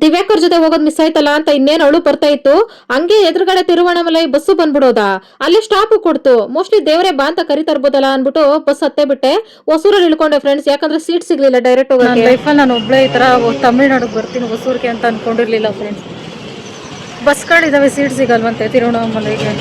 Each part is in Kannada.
ದಿವ್ಯಾಕ್ ಅವ್ರ ಜೊತೆ ಹೋಗೋದ್ ಮಿಸ್ ಆಯ್ತಲ್ಲ ಅಂತ ಇನ್ನೇನ್ ಅಳು ಬರ್ತಾ ಇತ್ತು. ಹಂಗೆ ಎದುರುಗಡೆ ತಿರುವಣ್ಣಾಮಲೈ ಬಸ್ಸು ಬಂದ್ಬಿಡೋದ, ಅಲ್ಲಿ ಸ್ಟಾಪ್ ಕೊಡ್ತು. ಮೋಸ್ಟ್ಲಿ ದೇವರೇ ಬಾ ಅಂತ ಕರಿತಾ ಇರ್ಬೋದಲ್ಲ ಅನ್ಬಿಟ್ಟು ಬಸ್ ಹತ್ತೇ ಬಿಟ್ಟೆ. ಹೊಸೂರಲ್ಲಿ ಇಳ್ಕೊಂಡೆ ಫ್ರೆಂಡ್ಸ್, ಯಾಕಂದ್ರೆ ಸೀಟ್ ಸಿಗ್ಲಿಲ್ಲ ಡೈರೆಕ್ಟ್ ಹೋಗಕ್ಕೆ. ನನ್ನ ಲೈಫಲ್ಲಿ ನಾನು ಒಬ್ಳೆ ಈ ತರ ತಮಿಳ್ನಾಡಿಗೆ ಬರ್ತೀನಿ ಹೊಸೂರ್ಗೆ ಅಂತ ಅನ್ಕೊಂಡಿರ್ಲಿಲ್ಲ ಫ್ರೆಂಡ್ಸ್. ಬಸ್ಗಳಿದಾವೆ, ಸೀಟ್ ಸಿಗಲ್ವಂತೆ ತಿರುವಣ್ಣಾಮಲೈಗೆ.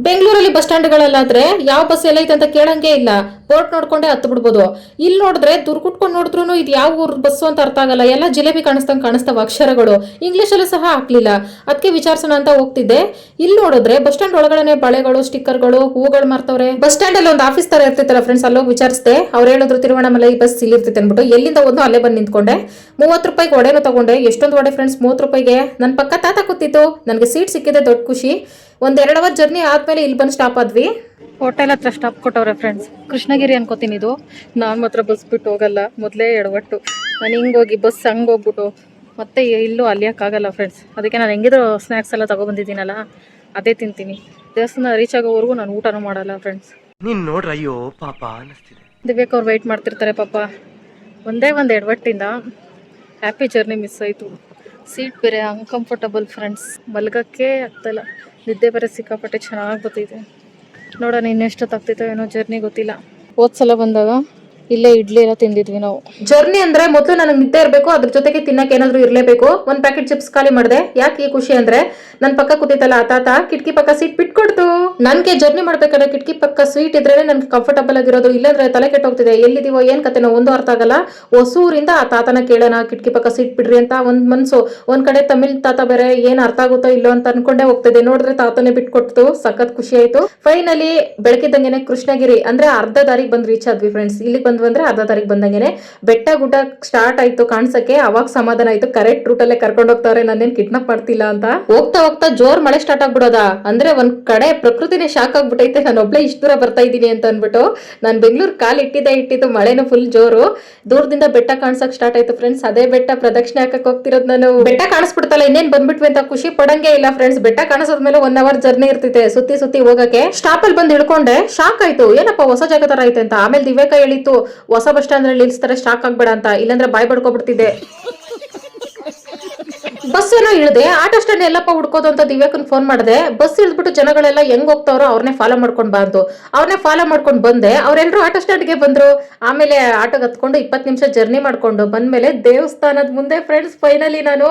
ಬೆಂಗಳೂರಲ್ಲಿ ಬಸ್ ಸ್ಟ್ಯಾಂಡ್ಗಳಲ್ಲಾದ್ರೆ ಯಾವ ಬಸ್ ಎಲ್ಲ ಐತೆ ಅಂತ ಕೇಳಂಗೆ ಇಲ್ಲ, ಬೋರ್ಡ್ ನೋಡ್ಕೊಂಡೆ ಹತ್ತು ಬಿಡ್ಬೋದು. ಇಲ್ಲಿ ನೋಡಿದ್ರೆ ದುರ್ಗುಟ್ಕೊಂಡು ನೋಡಿದ್ರು ಇದು ಯಾವ ಊರ್ ಬಸ್ಸು ಅಂತ ಅರ್ಥ ಆಗಲ್ಲ. ಎಲ್ಲ ಜಿಲೇಬಿ ಕಾಣಿಸ್ತಾವ ಅಕ್ಷರಗಳು, ಇಂಗ್ಲಿಷ್ ಅಲ್ಲೂ ಸಹ ಹಾಕ್ಲಿಲ್ಲ. ಅದಕ್ಕೆ ವಿಚಾರಿಸೋಣ ಅಂತ ಹೋಗ್ತಿದ್ದೆ. ಇಲ್ಲಿ ನೋಡಿದ್ರೆ ಬಸ್ ಸ್ಟ್ಯಾಂಡ್ ಒಳಗಡೆ ಬಳೆಗಳು, ಸ್ಟಿಕ್ಕರ್ಗಳು, ಹೂಗಳು ಮಾರ್ತವ್ರೆ. ಬಸ್ ಸ್ಟ್ಯಾಂಡ್ ಅಲ್ಲಿ ಒಂದು ಆಫೀಸ್ ತರ ಇರ್ತಿತ್ತಲ್ಲ ಫ್ರೆಂಡ್ಸ್, ಅಲ್ಲೋಗಿ ವಿಚಾರಿಸಿದೆ. ಅವ್ರು ಹೇಳಿದ್ರು ತಿರುವಣ್ಣಾಮಲೈ ಬಸ್ ಇಲ್ಲಿರ್ತೈತೆ ಅನ್ಬಿಟ್ಟು. ಎಲ್ಲಿಂದ ಒಂದು ಅಲ್ಲೇ ಬಂದು ನಿಂತ್ಕೊಂಡೆ. 30 ರೂಪಾಯಿಗೆ ವಡೆನೂ ತಗೊಂಡೆ. ಎಷ್ಟೊಂದು ವಡೆ ಫ್ರೆಂಡ್ಸ್, 30 ರೂಪಾಯಿಗೆ. ನನ್ನ ಪಕ್ಕ ತಾತ ಕೂತಿತ್ತು. ನನಗೆ ಸೀಟ್ ಸಿಕ್ಕಿದೆ, ದೊಡ್ಡ ಖುಷಿ. ಒಂದ್ 2 ಅವರ್ ಜರ್ನಿ ಆದ್ಮೇಲೆ ಇಲ್ಲಿ ಬಂದು ಸ್ಟಾಪ್ ಆದ್ವಿ. ಹೋಟೆಲ್ ಹತ್ರ ಸ್ಟಾಪ್ ಕೊಟ್ಟವ್ರೆ ಫ್ರೆಂಡ್ಸ್, ಕೃಷ್ಣಗಿರಿ ಅನ್ಕೋತೀನಿ ಇದು. ನಾನು ಮಾತ್ರ ಬಸ್ ಬಿಟ್ಟು ಹೋಗಲ್ಲ, ಮೊದಲೇ ಎಡವಟ್ಟು. ನಾನು ಹಿಂಗೋಗಿ ಬಸ್ ಹಂಗೆ ಹೋಗ್ಬಿಟ್ಟು ಮತ್ತೆ ಇಲ್ಲೂ ಅಲಿಯೋಕ್ಕಾಗಲ್ಲ ಫ್ರೆಂಡ್ಸ್. ಅದಕ್ಕೆ ನಾನು ಹೆಂಗಿದ್ರು ಸ್ನ್ಯಾಕ್ಸ್ ಎಲ್ಲ ತಗೊಬಂದಿದ್ದೀನಲ್ಲ, ಅದೇ ತಿಂತೀನಿ. ದೇವಸ್ಥಾನ ರೀಚ್ ಆಗೋವರೆಗೂ ನಾನು ಊಟನೂ ಮಾಡಲ್ಲ ಫ್ರೆಂಡ್ಸ್. ನೀನ್ ನೋಡ್ರ ಅಯ್ಯೋ ಪಾಪ ಅನ್ನಿಸ್ತಿದೆ. ದಿವ್ಯಾಕ್ ಅವ್ರು ವೆಯ್ಟ್ ಮಾಡ್ತಿರ್ತಾರೆ ಪಾಪ. ಒಂದೇ ಒಂದು ಎಡವಟ್ಟಿಂದ ಹ್ಯಾಪಿ ಜರ್ನಿ ಮಿಸ್ ಆಯಿತು. ಸೀಟ್ ಬೇರೆ ಅನ್ಕಂಫರ್ಟಬಲ್ ಫ್ರೆಂಡ್ಸ್, ಮಲ್ಗಕ್ಕೆ ಆಗ್ತಾಯಿಲ್ಲ. ನಿದ್ದೆ ಬೇರೆ ಸಿಕ್ಕಾಪಟ್ಟೆ ಚೆನ್ನಾಗಿ ಬರ್ತಿದೆ. ನೋಡೋಣ ಇನ್ನೆಷ್ಟೊತ್ತಾಗ್ತೈತೋ ಏನೋ ಜರ್ನಿ, ಗೊತ್ತಿಲ್ಲ. ಹೋದ್ಸಲ ಬಂದಾಗ ಇಲ್ಲೇ ಇಡ್ಲಿ ಎಲ್ಲ ತಿಂದಿದ್ವಿ ನಾವು. ಜರ್ನಿ ಅಂದ್ರೆ ಮೊದಲು ನನಗೆ ನಿದ್ದೆ ಇರಬೇಕು, ಅದ್ರ ಜೊತೆಗೆ ತಿನ್ನಕ್ಕೆ ಏನಾದ್ರು ಇರಲೇಬೇಕು. ಒಂದು ಪ್ಯಾಕೆಟ್ ಚಿಪ್ಸ್ ಖಾಲಿ ಮಾಡಿದೆ. ಯಾಕೆ ಈ ಖುಷಿ ಅಂದ್ರೆ, ನನ್ನ ಪಕ್ಕ ಕೂತಿತ್ತಲ್ಲ ಆ ತಾತ ಕಿಟಕಿ ಪಕ್ಕ ಸೀಟ್ ಬಿಟ್ಕೊಡ್ತು. ನನಗೆ ಜರ್ನಿ ಮಾಡ್ಬೇಕಾದ್ರೆ ಕಿಟಕಿ ಪಕ್ಕ ಸ್ವೀಟ್ ಇದ್ರೆ ನನ್ಗೆ ಕಂಫರ್ಟಬಲ್ ಆಗಿರೋದು, ಇಲ್ಲಾಂದ್ರೆ ತಲೆ ಕೆಟ್ಟೋಗ್ತಿದೆ. ಎಲ್ಲಿದೀವೋ ಏನ್ ಕತೆನೋ ಒಂದು ಅರ್ಥ ಆಗಲ್ಲ. ಹೊಸೂರಿಂದ ಆ ತಾತನ ಕೇಳೋಣ ಕಿಟಕಿ ಪಕ್ಕ ಸೀಟ್ ಬಿಡ್ರಿ ಅಂತ ಒಂದ್ ಮನ್ಸು. ಒಂದ್ ಕಡೆ ತಮಿಳ್ ತಾತ ಬೇರೆ, ಏನ್ ಅರ್ಥ ಆಗುತ್ತೋ ಇಲ್ಲೋ ಅಂತ ಅನ್ಕೊಂಡೇ ಹೋಗ್ತಿದೆ. ನೋಡಿದ್ರೆ ತಾತನೇ ಬಿಟ್ಕೊಡ್ತು. ಸಖತ್ ಖುಷಿ ಆಯ್ತು. ಫೈನಲಿ ಬೆಳಕಿದ್ದಂಗೆನೆ ಕೃಷ್ಣಗಿರಿ ಅಂದ್ರೆ ಅರ್ಧ ದಾರಿಗೆ ಬಂದು ರೀಚ್ ಆದ್ವಿ ಫ್ರೆಂಡ್ಸ್. ಇಲ್ಲಿ ಬಂದ್ರೆ ಅರ್ಧ ತಾರೀಕು ಬಂದಂಗೆನೆ ಬೆಟ್ಟ ಗುಡ್ಡ ಸ್ಟಾರ್ಟ್ ಆಯ್ತು ಕಾಣಿಸಕ್ಕೆ. ಅವಾಗ ಸಮಾಧಾನ ಆಯ್ತು, ಕರೆಕ್ಟ್ ರೂಟ್ ಅಲ್ಲೇ ಕರ್ಕೊಂಡು ಹೋಗ್ತಾವ್ರೆ, ನಾನೇನ್ ಕಿಡ್ನಾಪ್ ಮಾಡ್ತಿಲ್ಲ ಅಂತ. ಹೋಗ್ತಾ ಹೋಗ್ತಾ ಜೋರ್ ಮಳೆ ಸ್ಟಾರ್ಟ್ ಆಗ್ಬಿಡೋದ. ಅಂದ್ರೆ ಒಂದ್ ಕಡೆ ಪ್ರಕೃತಿನೇ ಶಾಕ್ ಆಗ್ಬಿಟ್ಟೈತೆ, ನಾನು ಒಬ್ಳೆ ಇಷ್ಟು ದೂರ ಬರ್ತಾ ಇದ್ದೀನಿ ಅಂತ ಅನ್ಬಿಟ್ಟು. ನಾನು ಬೆಂಗಳೂರು ಕಾಲ್ ಇಟ್ಟಿದ್ದು ಮಳೆನೂ ಫುಲ್ ಜೋರು. ದೂರದಿಂದ ಬೆಟ್ಟ ಕಾಣಿಸಕ್ ಸ್ಟಾರ್ಟ್ ಆಯ್ತು ಫ್ರೆಂಡ್ಸ್. ಅದೇ ಬೆಟ್ಟ ಪ್ರದಕ್ಷಿಣೆ ಹಾಕಕ್ ಹೋಗ್ತಿರೋದು ನಾನು. ಬೆಟ್ಟ ಕಾಣಿಸ್ಬಿಡ್ತಲ್ಲ, ಇನ್ನೇನ್ ಬಂದ್ಬಿಟ್ವಿ ಅಂತ ಖುಷಿ ಪಡಂಗೆ ಇಲ್ಲ ಫ್ರೆಂಡ್ಸ್. ಬೆಟ್ಟ ಕಾಣಿಸೋದ್ಮೇಲೆ 1 ಅವರ್ ಜರ್ನಿ ಇರ್ತೈತೆ ಸುತ್ತಿ ಹೋಗಕ್ಕೆ. ಸ್ಟಾಪ್ ಅಲ್ಲಿ ಬಂದು ಇಳ್ಕೊಂಡೆ. ಶಾಕ್ ಆಯ್ತು, ಏನಪ್ಪ ಹೊಸ ಜಾಗ ತರ ಐತೆ ಅಂತ. ಆಮೇಲೆ ದಿವ್ಯಾಕ ಹೇಳಿತ್ತು ಹೊಸ ಬಸ್ ಸ್ಟ್ಯಾಂಡ್ ಅಲ್ಲಿ ನಿಲ್ಸ್ತಾರೆ, ಸ್ಟಾಕ್ ಆಗ್ಬೇಡ ಅಂತ, ಇಲ್ಲಾಂದ್ರೆ ಬಾಯ್ ಬಡ್ಕೊಬಿಡ್ತಿದ್ದೆ. ಬಸ್ ಏನೋ ಇಳಿದೆ. ಆಟೋ ಸ್ಟ್ಯಾಂಡ್ ಎಲ್ಲಪ್ಪ ಹುಡ್ಕೋದು ಅಂತ ದಿವ್ಯಾಕನ್ ಫೋನ್ ಮಾಡಿದೆ. ಬಸ್ ಇಳಿದ್ಬಿಟ್ಟು ಜನಗಳೆಲ್ಲ ಹೆಂಗ್ ಹೋಗ್ತಾವ್ರೋ ಅವ್ರನ್ನೇ ಫಾಲೋ ಮಾಡ್ಕೊಂಡ್ ಬಂದು ಅವ್ರನ್ನೇ ಫಾಲೋ ಮಾಡ್ಕೊಂಡು ಬಂದೆ. ಅವ್ರೆಲ್ರು ಆಟೋ ಸ್ಟ್ಯಾಂಡ್ಗೆ ಬಂದ್ರು. ಆಮೇಲೆ ಆಟೋಗೆ ಹತ್ಕೊಂಡು 20 ನಿಮಿಷ ಜರ್ನಿ ಮಾಡ್ಕೊಂಡು ಬಂದ್ಮೇಲೆ ದೇವಸ್ಥಾನದ ಮುಂದೆ ಫ್ರೆಂಡ್ಸ್ ಫೈನಲಿ ನಾನು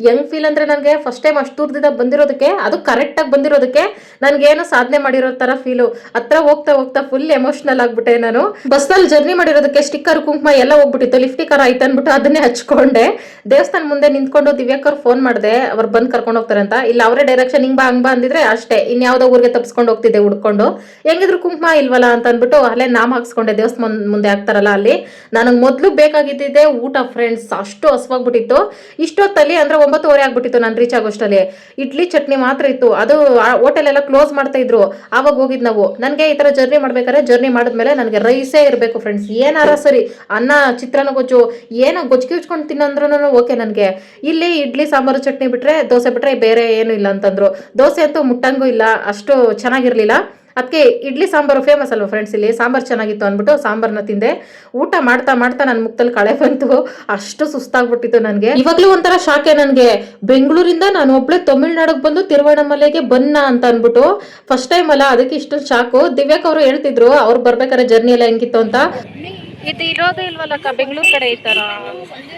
ಹೆಂಗ್ ಫೀಲ್ ಅಂದ್ರೆ, ನನಗೆ ಫಸ್ಟ್ ಟೈಮ್ ಅಷ್ಟು ದೂರದಿಂದ ಬಂದಿರೋದಕ್ಕೆ, ಅದು ಕರೆಕ್ಟ್ ಆಗಿ ಬಂದಿರೋದಕ್ಕೆ ನನ್ಗೇನು ಸಾಧನೆ ಮಾಡಿರೋ ತರ ಫೀಲು. ಹತ್ರ ಹೋಗ್ತಾ ಫುಲ್ ಎಮೋಷನಲ್ ಆಗ್ಬಿಟ್ಟೆ ನಾನು. ಬಸ್ ನಲ್ಲಿ ಜರ್ನಿ ಮಾಡಿರೋದಕ್ಕೆ ಸ್ಟಿಕ್ಕರ್ ಕುಂಕುಮ ಎಲ್ಲ ಹೋಗ್ಬಿಟ್ಟಿತ್ತು. ಲಿಫ್ಟಿಕರ್ ಆಯ್ತು ಅನ್ಬಿಟ್ಟು ಅದನ್ನೇ ಹಚ್ಕೊಂಡೆ. ದೇವಸ್ಥಾನ ಮುಂದೆ ನಿಂತ್ಕೊಂಡು ದಿವ್ಯಾಕ್ ಅವ್ರು ಫೋನ್ ಮಾಡಿದೆ, ಅವ್ರು ಬಂದ್ ಕರ್ಕೊಂಡು ಹೋಗ್ತಾರೆ ಅಂತ. ಇಲ್ಲ ಅವರೇ ಡೈರೆಕ್ಷನ್ ಹಿಂಗ್ ಬಾ ಅಂದಿದ್ರೆ ಅಷ್ಟೇ, ಇನ್ಯಾವುದೋ ಊರಿಗೆ ತಪ್ಪಿಸ್ಕೊಂಡು ಹೋಗ್ತಿದ್ದೆ ಹುಡ್ಕೊಂಡು. ಹೆಂಗಿದ್ರು ಕುಂಕುಮ ಇಲ್ವಲ್ಲ ಅಂತ ಅನ್ಬಿಟ್ಟು ಅಲ್ಲೇ ನಾಮ ಹಾಕ್ಸ್ಕೊಂಡೆ. ದೇವಸ್ಥಾನ ಮುಂದೆ ಹಾಕ್ತಾರಲ್ಲ ಅಲ್ಲಿ. ನನಗೆ ಮೊದ್ಲು ಬೇಕಾಗಿದ್ದಿದ್ದೆ ಊಟ ಫ್ರೆಂಡ್ಸ್. ಅಷ್ಟು ಹಸ್ವಾಗ್ಬಿಟ್ಟಿತ್ತು. ಇಷ್ಟೊತ್ತಲ್ಲಿ ಅಂದ್ರೆ 9:30 ಆಗ್ಬಿಟ್ಟಿತ್ತು ನಾನು ರೀಚ್ ಆಗೋಷ್ಟಲ್ಲಿ. ಇಡ್ಲಿ ಚಟ್ನಿ ಮಾತ್ರ ಇತ್ತು. ಅದು ಹೋಟೆಲ್ ಎಲ್ಲ ಕ್ಲೋಸ್ ಮಾಡ್ತಾ ಇದ್ರು. ಆವಾಗ ಹೋಗಿದ್ ನಾವು. ನನಗೆ ಈ ತರ ಜರ್ನಿ ಮಾಡ್ಬೇಕಾದ್ರೆ, ಜರ್ನಿ ಮಾಡಿದ್ಮೇಲೆ ನನಗೆ ರೈಸೇ ಇರಬೇಕು ಫ್ರೆಂಡ್ಸ್. ಏನಾರ ಸರಿ, ಅನ್ನ, ಚಿತ್ರಾನ್ನ ಗೊಜ್ಜು, ಏನೋ ಗೊಜ್ಜಿಗೆ ಉಚ್ಕೊಂಡು ತಿನ್ನಂದ್ರೂ ಓಕೆ ನನಗೆ. ಇಲ್ಲಿ ಇಡ್ಲಿ ಸಾಂಬಾರು ಚಟ್ನಿ ಬಿಟ್ರೆ, ದೋಸೆ ಬಿಟ್ರೆ ಬೇರೆ ಏನು ಇಲ್ಲ ಅಂತಂದ್ರು. ದೋಸೆ ಅಂತೂ ಮುಟ್ಟಂಗೂ ಇಲ್ಲ, ಅಷ್ಟು ಚೆನ್ನಾಗಿರ್ಲಿಲ್ಲ. ಅದಕ್ಕೆ ಇಡ್ಲಿ ಸಾಂಬಾರು ಫೇಮಸ್ ಅಲ್ವಾ ಫ್ರೆಂಡ್ಸ್, ಇಲ್ಲಿ ಸಾಂಬಾರು ಚೆನ್ನಾಗಿತ್ತು ಅಂದ್ಬಿಟ್ಟು ಸಾಂಬಾರ್ನ ತಿಂದೆ. ಊಟ ಮಾಡ್ತಾ ನನ್ನ ಮುಖದಲ್ಲಿ ಕಳೆ ಬಂತು. ಅಷ್ಟು ಸುಸ್ತಾಗ್ಬಿಟ್ಟಿತ್ತು ನನಗೆ. ಇವಾಗ್ಲೂ ಒಂಥರ ಶಾಕೆ ನನಗೆ. ಬೆಂಗಳೂರಿಂದ ನಾನು ಒಬ್ಳೆ ತಮಿಳ್ನಾಡಿಗೆ ಬಂದು ತಿರುವಣ್ಣಾಮಲೈಗೆ ಬನ್ನ ಅಂತ ಅನ್ಬಿಟ್ಟು. ಫಸ್ಟ್ ಟೈಮ್ ಅಲ್ಲ, ಅದಕ್ಕೆ ಇಷ್ಟೊಂದು ಶಾಕು. ದಿವ್ಯಾಕ್ ಅವರು ಹೇಳ್ತಿದ್ರು ಅವ್ರು ಬರ್ಬೇಕಾದ್ರೆ ಜರ್ನಿ ಎಲ್ಲ ಹೆಂಗಿತ್ತು ಅಂತ. ಇದು ಇರೋದೇ ಇಲ್ವಲ್ಲಕ್ಕ ಬೆಂಗಳೂರು ಕಡೆ ಈ ತರ.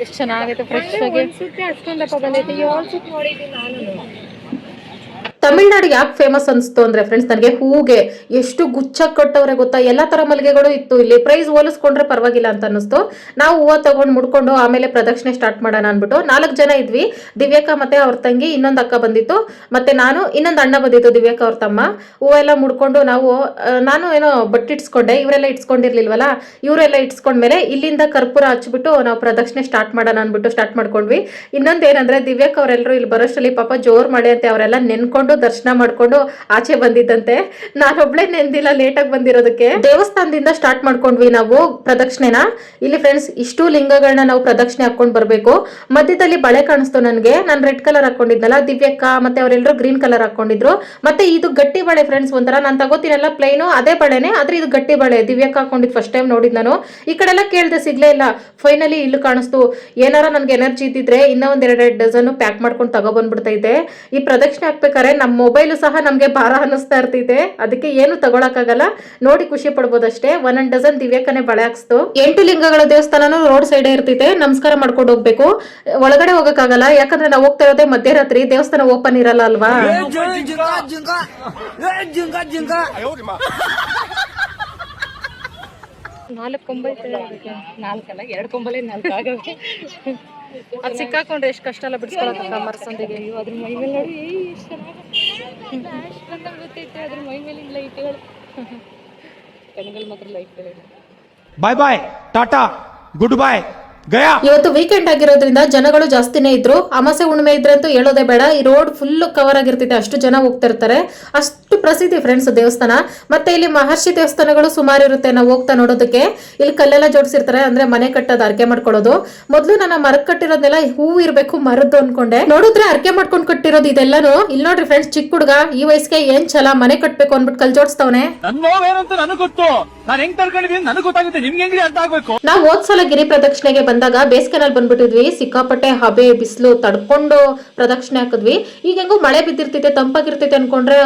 ಎಷ್ಟು ಚೆನ್ನಾಗೈತೆ ಫ್ರೆಶ್ ಆಗಿ. ಅಷ್ಟೊಂದಪ್ಪ ಬಂದೈತೆ. ನೋಡಿದ್ದೀನಿ ನಾನು. ತಮಿಳ್ನಾಡು ಯಾಕೆ ಫೇಮಸ್ ಅನ್ಸ್ತು ಅಂದ್ರೆ ಫ್ರೆಂಡ್ಸ್, ನನಗೆ ಹೂಗೆ ಎಷ್ಟು ಗುಚ್ಚ ಕಟ್ಟವ್ರೆ ಗೊತ್ತಾ. ಎಲ್ಲಾ ತರ ಮಲ್ಲಿಗೆಗಳು ಇತ್ತು ಇಲ್ಲಿ. ಪ್ರೈಸ್ ಹೋಲಿಸ್ಕೊಂಡ್ರೆ ಪರವಾಗಿಲ್ಲ ಅಂತ ಅನಿಸ್ತು. ನಾವು ಹೂವು ತಗೊಂಡು ಮುಡ್ಕೊಂಡು ಆಮೇಲೆ ಪ್ರದಕ್ಷಿಣೆ ಸ್ಟಾರ್ಟ್ ಮಾಡೋಣ ಅನ್ಬಿಟ್ಟು 4 ಜನ ಇದ್ವಿ. ದಿವ್ಯಾಕ ಮತ್ತೆ ಅವ್ರ ತಂಗಿ, ಇನ್ನೊಂದು ಅಕ್ಕ ಬಂದಿತ್ತು, ಮತ್ತೆ ನಾನು, ಇನ್ನೊಂದು ಅಣ್ಣ ಬಂದಿತ್ತು ದಿವ್ಯಾಕ ಅವ್ರ ತಮ್ಮ. ಹೂವೆಲ್ಲ ಮುಡ್ಕೊಂಡು ನಾನು ಏನೋ ಬಟ್ಟಿಟ್ಸ್ಕೊಂಡೆ, ಇವರೆಲ್ಲ ಇಟ್ಸ್ಕೊಂಡಿರ್ಲಿಲ್ವಲ್ಲ. ಇವರೆಲ್ಲ ಇಟ್ಸ್ಕೊಂಡ್ಮೇಲೆ ಇಲ್ಲಿಂದ ಕರ್ಪೂರ ಹಚ್ಬಿಟ್ಟು ನಾವು ಪ್ರದಕ್ಷಿಣೆ ಸ್ಟಾರ್ಟ್ ಮಾಡೋಣ ಅನ್ಬಿಟ್ಟು ಸ್ಟಾರ್ಟ್ ಮಾಡ್ಕೊಂಡ್ವಿ. ಇನ್ನೊಂದು ಏನಂದ್ರೆ ದಿವ್ಯಾಕ ಅವರೆಲ್ಲರೂ ಇಲ್ಲಿ ಬರೋಷ್ಟರಲ್ಲಿ ಪಾಪ ಜೋರ್ ಮಳೆ ಅಂತೆ, ಅವರೆಲ್ಲ ನೆನ್ಕೊಂಡು ಮಾಡ್ಕೊಂಡು ದರ್ಶನ ಮಾಡ್ಕೊಂಡು ಆಚೆ ಬಂದಿದ್ದಂತೆ. ನಾನೊಬ್ಳೆ ನೆಂದಿಲ್ಲ ಲೇಟಾಗಿ ಬಂದಿರೋದಕ್ಕೆ. ದೇವಸ್ಥಾನದಿಂದ ಸ್ಟಾರ್ಟ್ ಮಾಡ್ಕೊಂಡ್ವಿ ನಾವು ಪ್ರದಕ್ಷಿಣೆನ. ಇಲ್ಲಿ ಫ್ರೆಂಡ್ಸ್ ಇಷ್ಟು ಲಿಂಗಗಳನ್ನ ನಾವು ಪ್ರದಕ್ಷಿಣೆ ಹಾಕೊಂಡ್ ಬರ್ಬೇಕು. ಮಧ್ಯದಲ್ಲಿ ಬಳೆ ಕಾಣಿಸ್ತು ನನ್ಗೆ. ನಾನು ರೆಡ್ ಕಲರ್ ಹಾಕೊಂಡಿದ್ದಲ್ಲ, ದಿವ್ಯಕ್ಕ ಮತ್ತೆ ಅವರೆಲ್ಲರೂ ಗ್ರೀನ್ ಕಲರ್ ಹಾಕೊಂಡಿದ್ರು. ಮತ್ತೆ ಇದು ಗಟ್ಟಿ ಬಳೆ ಫ್ರೆಂಡ್ಸ್, ಒಂಥರ ನಾನು ತಗೋತೀನಲ್ಲ ಪ್ಲೈನು ಅದೇ ಬಳೆನೆ, ಆದ್ರೆ ಇದು ಗಟ್ಟಿ ಬಳೆ. ದಿವ್ಯಕ್ಕ ಹಾಕೊಂಡಿದ್ ಫಸ್ಟ್ ಟೈಮ್ ನೋಡಿದ್ ನಾನು. ಈ ಕಡೆ ಎಲ್ಲ ಕೇಳ್ದೆ ಸಿಗ್ಲೇ ಇಲ್ಲ. ಫೈನಲಿ ಇಲ್ಲೂ ಕಾಣಿಸ್ತು. ಏನಾರ ನನ್ಗೆ ಎನರ್ಜಿ ಇದ್ದಿದ್ರೆ ಇನ್ನೂ ಒಂದ್ 2 ಡಜನ್ ಪ್ಯಾಕ್ ಮಾಡ್ಕೊಂಡು ತಗೊಬಂದ್ಬಿಡ್ತೈತೆ. ಈ ಪ್ರದಕ್ಷಿಣೆ ಹಾಕ್ಬೇಕಾರೆ ನಮ್ಮ ಮೊಬೈಲು ಸಹ ನಮ್ಗೆ ಭಾರ ಅನ್ನಿಸ್ತಾ ಇರ್ತೈತೆ. ಅದಕ್ಕೆ ಏನು ತಗೊಳಕ್ಕಾಗಲ್ಲ, ನೋಡಿ ಖುಷಿ ಪಡ್ಬೋದಷ್ಟೇ. 1 ಡಜನ್ ದಿವ್ಯಕ್ಕನೆ ಬಳೆ ಹಾಕ್ಸ್ತು. 8 ಲಿಂಗಗಳ ದೇವಸ್ಥಾನನೂ ರೋಡ್ ಸೈಡ್ ಇರ್ತೈತೆ. ನಮಸ್ಕಾರ ಮಾಡ್ಕೊಂಡು ಹೋಗ್ಬೇಕು, ಒಳಗಡೆ ಹೋಗಕ್ಕಾಗಲ್ಲ. ಯಾಕಂದ್ರೆ ನಾವು ಹೋಗ್ತಾ ಇರೋದೇ ಮಧ್ಯರಾತ್ರಿ, ದೇವಸ್ಥಾನ ಓಪನ್ ಇರಲ್ಲ ಅಲ್ವಾ. ನಾಲ್ಕು ಕೊಂಬಲೆ 4 ಆಗವೆ. ಅದು ಸಿಕ್ಕಾಕೊಂಡ್ರೆ ಎಷ್ಟು ಕಷ್ಟ ಎಲ್ಲ ಬಿಡಿಸ್ಕೊಳಕ್ಕ ಮರಸಂದಿಗೆ. ಅದ್ರ ಮೈ ಮೇಲೆ ನೋಡಿ ಎಷ್ಟು ಚೆನ್ನಾಗಿ ಗೊತ್ತೈತೆ. ಅದ್ರ ಮೈ ಮೇಲಿನ ಲೈಟ್ಗಳು, ಕಣ್ಗಳು ಮಾತ್ರ ಲೈಟ್ಗಳು. ಬಾಯ್ ಬಾಯ್, ಟಾಟಾ, ಗುಡ್ ಬಾಯ್, ಗಯಾ. ಇವತ್ತು ವೀಕೆಂಡ್ ಆಗಿರೋದ್ರಿಂದ ಜನಗಳು ಜಾಸ್ತಿನೇ ಇದ್ರು. ಅಮಾಸೆ ಹುಣ್ಣಿಮೆ ಇದ್ರಂತೂ ಹೇಳೋದೇ ಬೇಡ, ಈ ರೋಡ್ ಫುಲ್ ಕವರ್ ಆಗಿರ್ತೈತೆ, ಅಷ್ಟು ಜನ ಹೋಗ್ತಾ ಇರ್ತಾರೆ. ಅಷ್ಟು ಪ್ರಸಿದ್ಧಿ ಫ್ರೆಂಡ್ಸ್ ದೇವಸ್ಥಾನ. ಮತ್ತೆ ಇಲ್ಲಿ ಮಹರ್ಷಿ ದೇವಸ್ಥಾನಗಳು ಸುಮಾರು ಇರುತ್ತೆ ನಾವು ಹೋಗ್ತಾ ನೋಡೋದಕ್ಕೆ. ಇಲ್ಲಿ ಕಲ್ಲೆಲ್ಲ ಜೋಡಿಸಿರ್ತಾರೆ, ಅಂದ್ರೆ ಮನೆ ಕಟ್ಟೋದು, ಅರ್ಕೆ ಮಾಡ್ಕೊಳ್ಳೋದು. ಮೊದ್ಲು ನನ್ನ ಮರಕ್ ಕಟ್ಟಿರೋದೆಲ್ಲ ಹೂವು ಇರ್ಬೇಕು ಮರದ್ದು ಅನ್ಕೊಂಡೆ. ನೋಡಿದ್ರೆ ಅರ್ಕೆ ಮಾಡ್ಕೊಂಡು ಕಟ್ಟಿರೋದು ಇದೆಲ್ಲಾನು. ಇಲ್ಲಿ ನೋಡ್ರಿ ಫ್ರೆಂಡ್ಸ್, ಚಿಕ್ಕ ಹುಡುಗ ಈ ವಯಸ್ಸಿಗೆ ಏನ್ ಛಲ, ಮನೆ ಕಟ್ಬೇಕು ಅನ್ಬಿಟ್ಟು ಕಲ್ ಜೋಡಿಸ್ತವನೆ. ನಾವು ಹೋದ್ಸಲ ಗಿರಿ ಪ್ರದಕ್ಷಿಣೆಗೆ ಬಂದಾಗ ಬೇಸಿಗೆನಲ್ಲಿ ಬಂದ್ಬಿಟ್ಟಿದ್ವಿ. ಸಿಕ್ಕಾಪಟ್ಟೆ ಹಬೆ ಬಿಸಿಲು ತಡ್ಕೊಂಡು ಪ್ರದಕ್ಷಿಣೆ ಹಾಕಿದ್ವಿ. ಈಗ ಹೆಂಗೋ ಮಳೆ ಬಿದ್ದಿರ್ತೈತೆ, ತಂಪಾಗಿರ್ತೈತೆ ಅನ್ಕೊಂಡ್ರೆ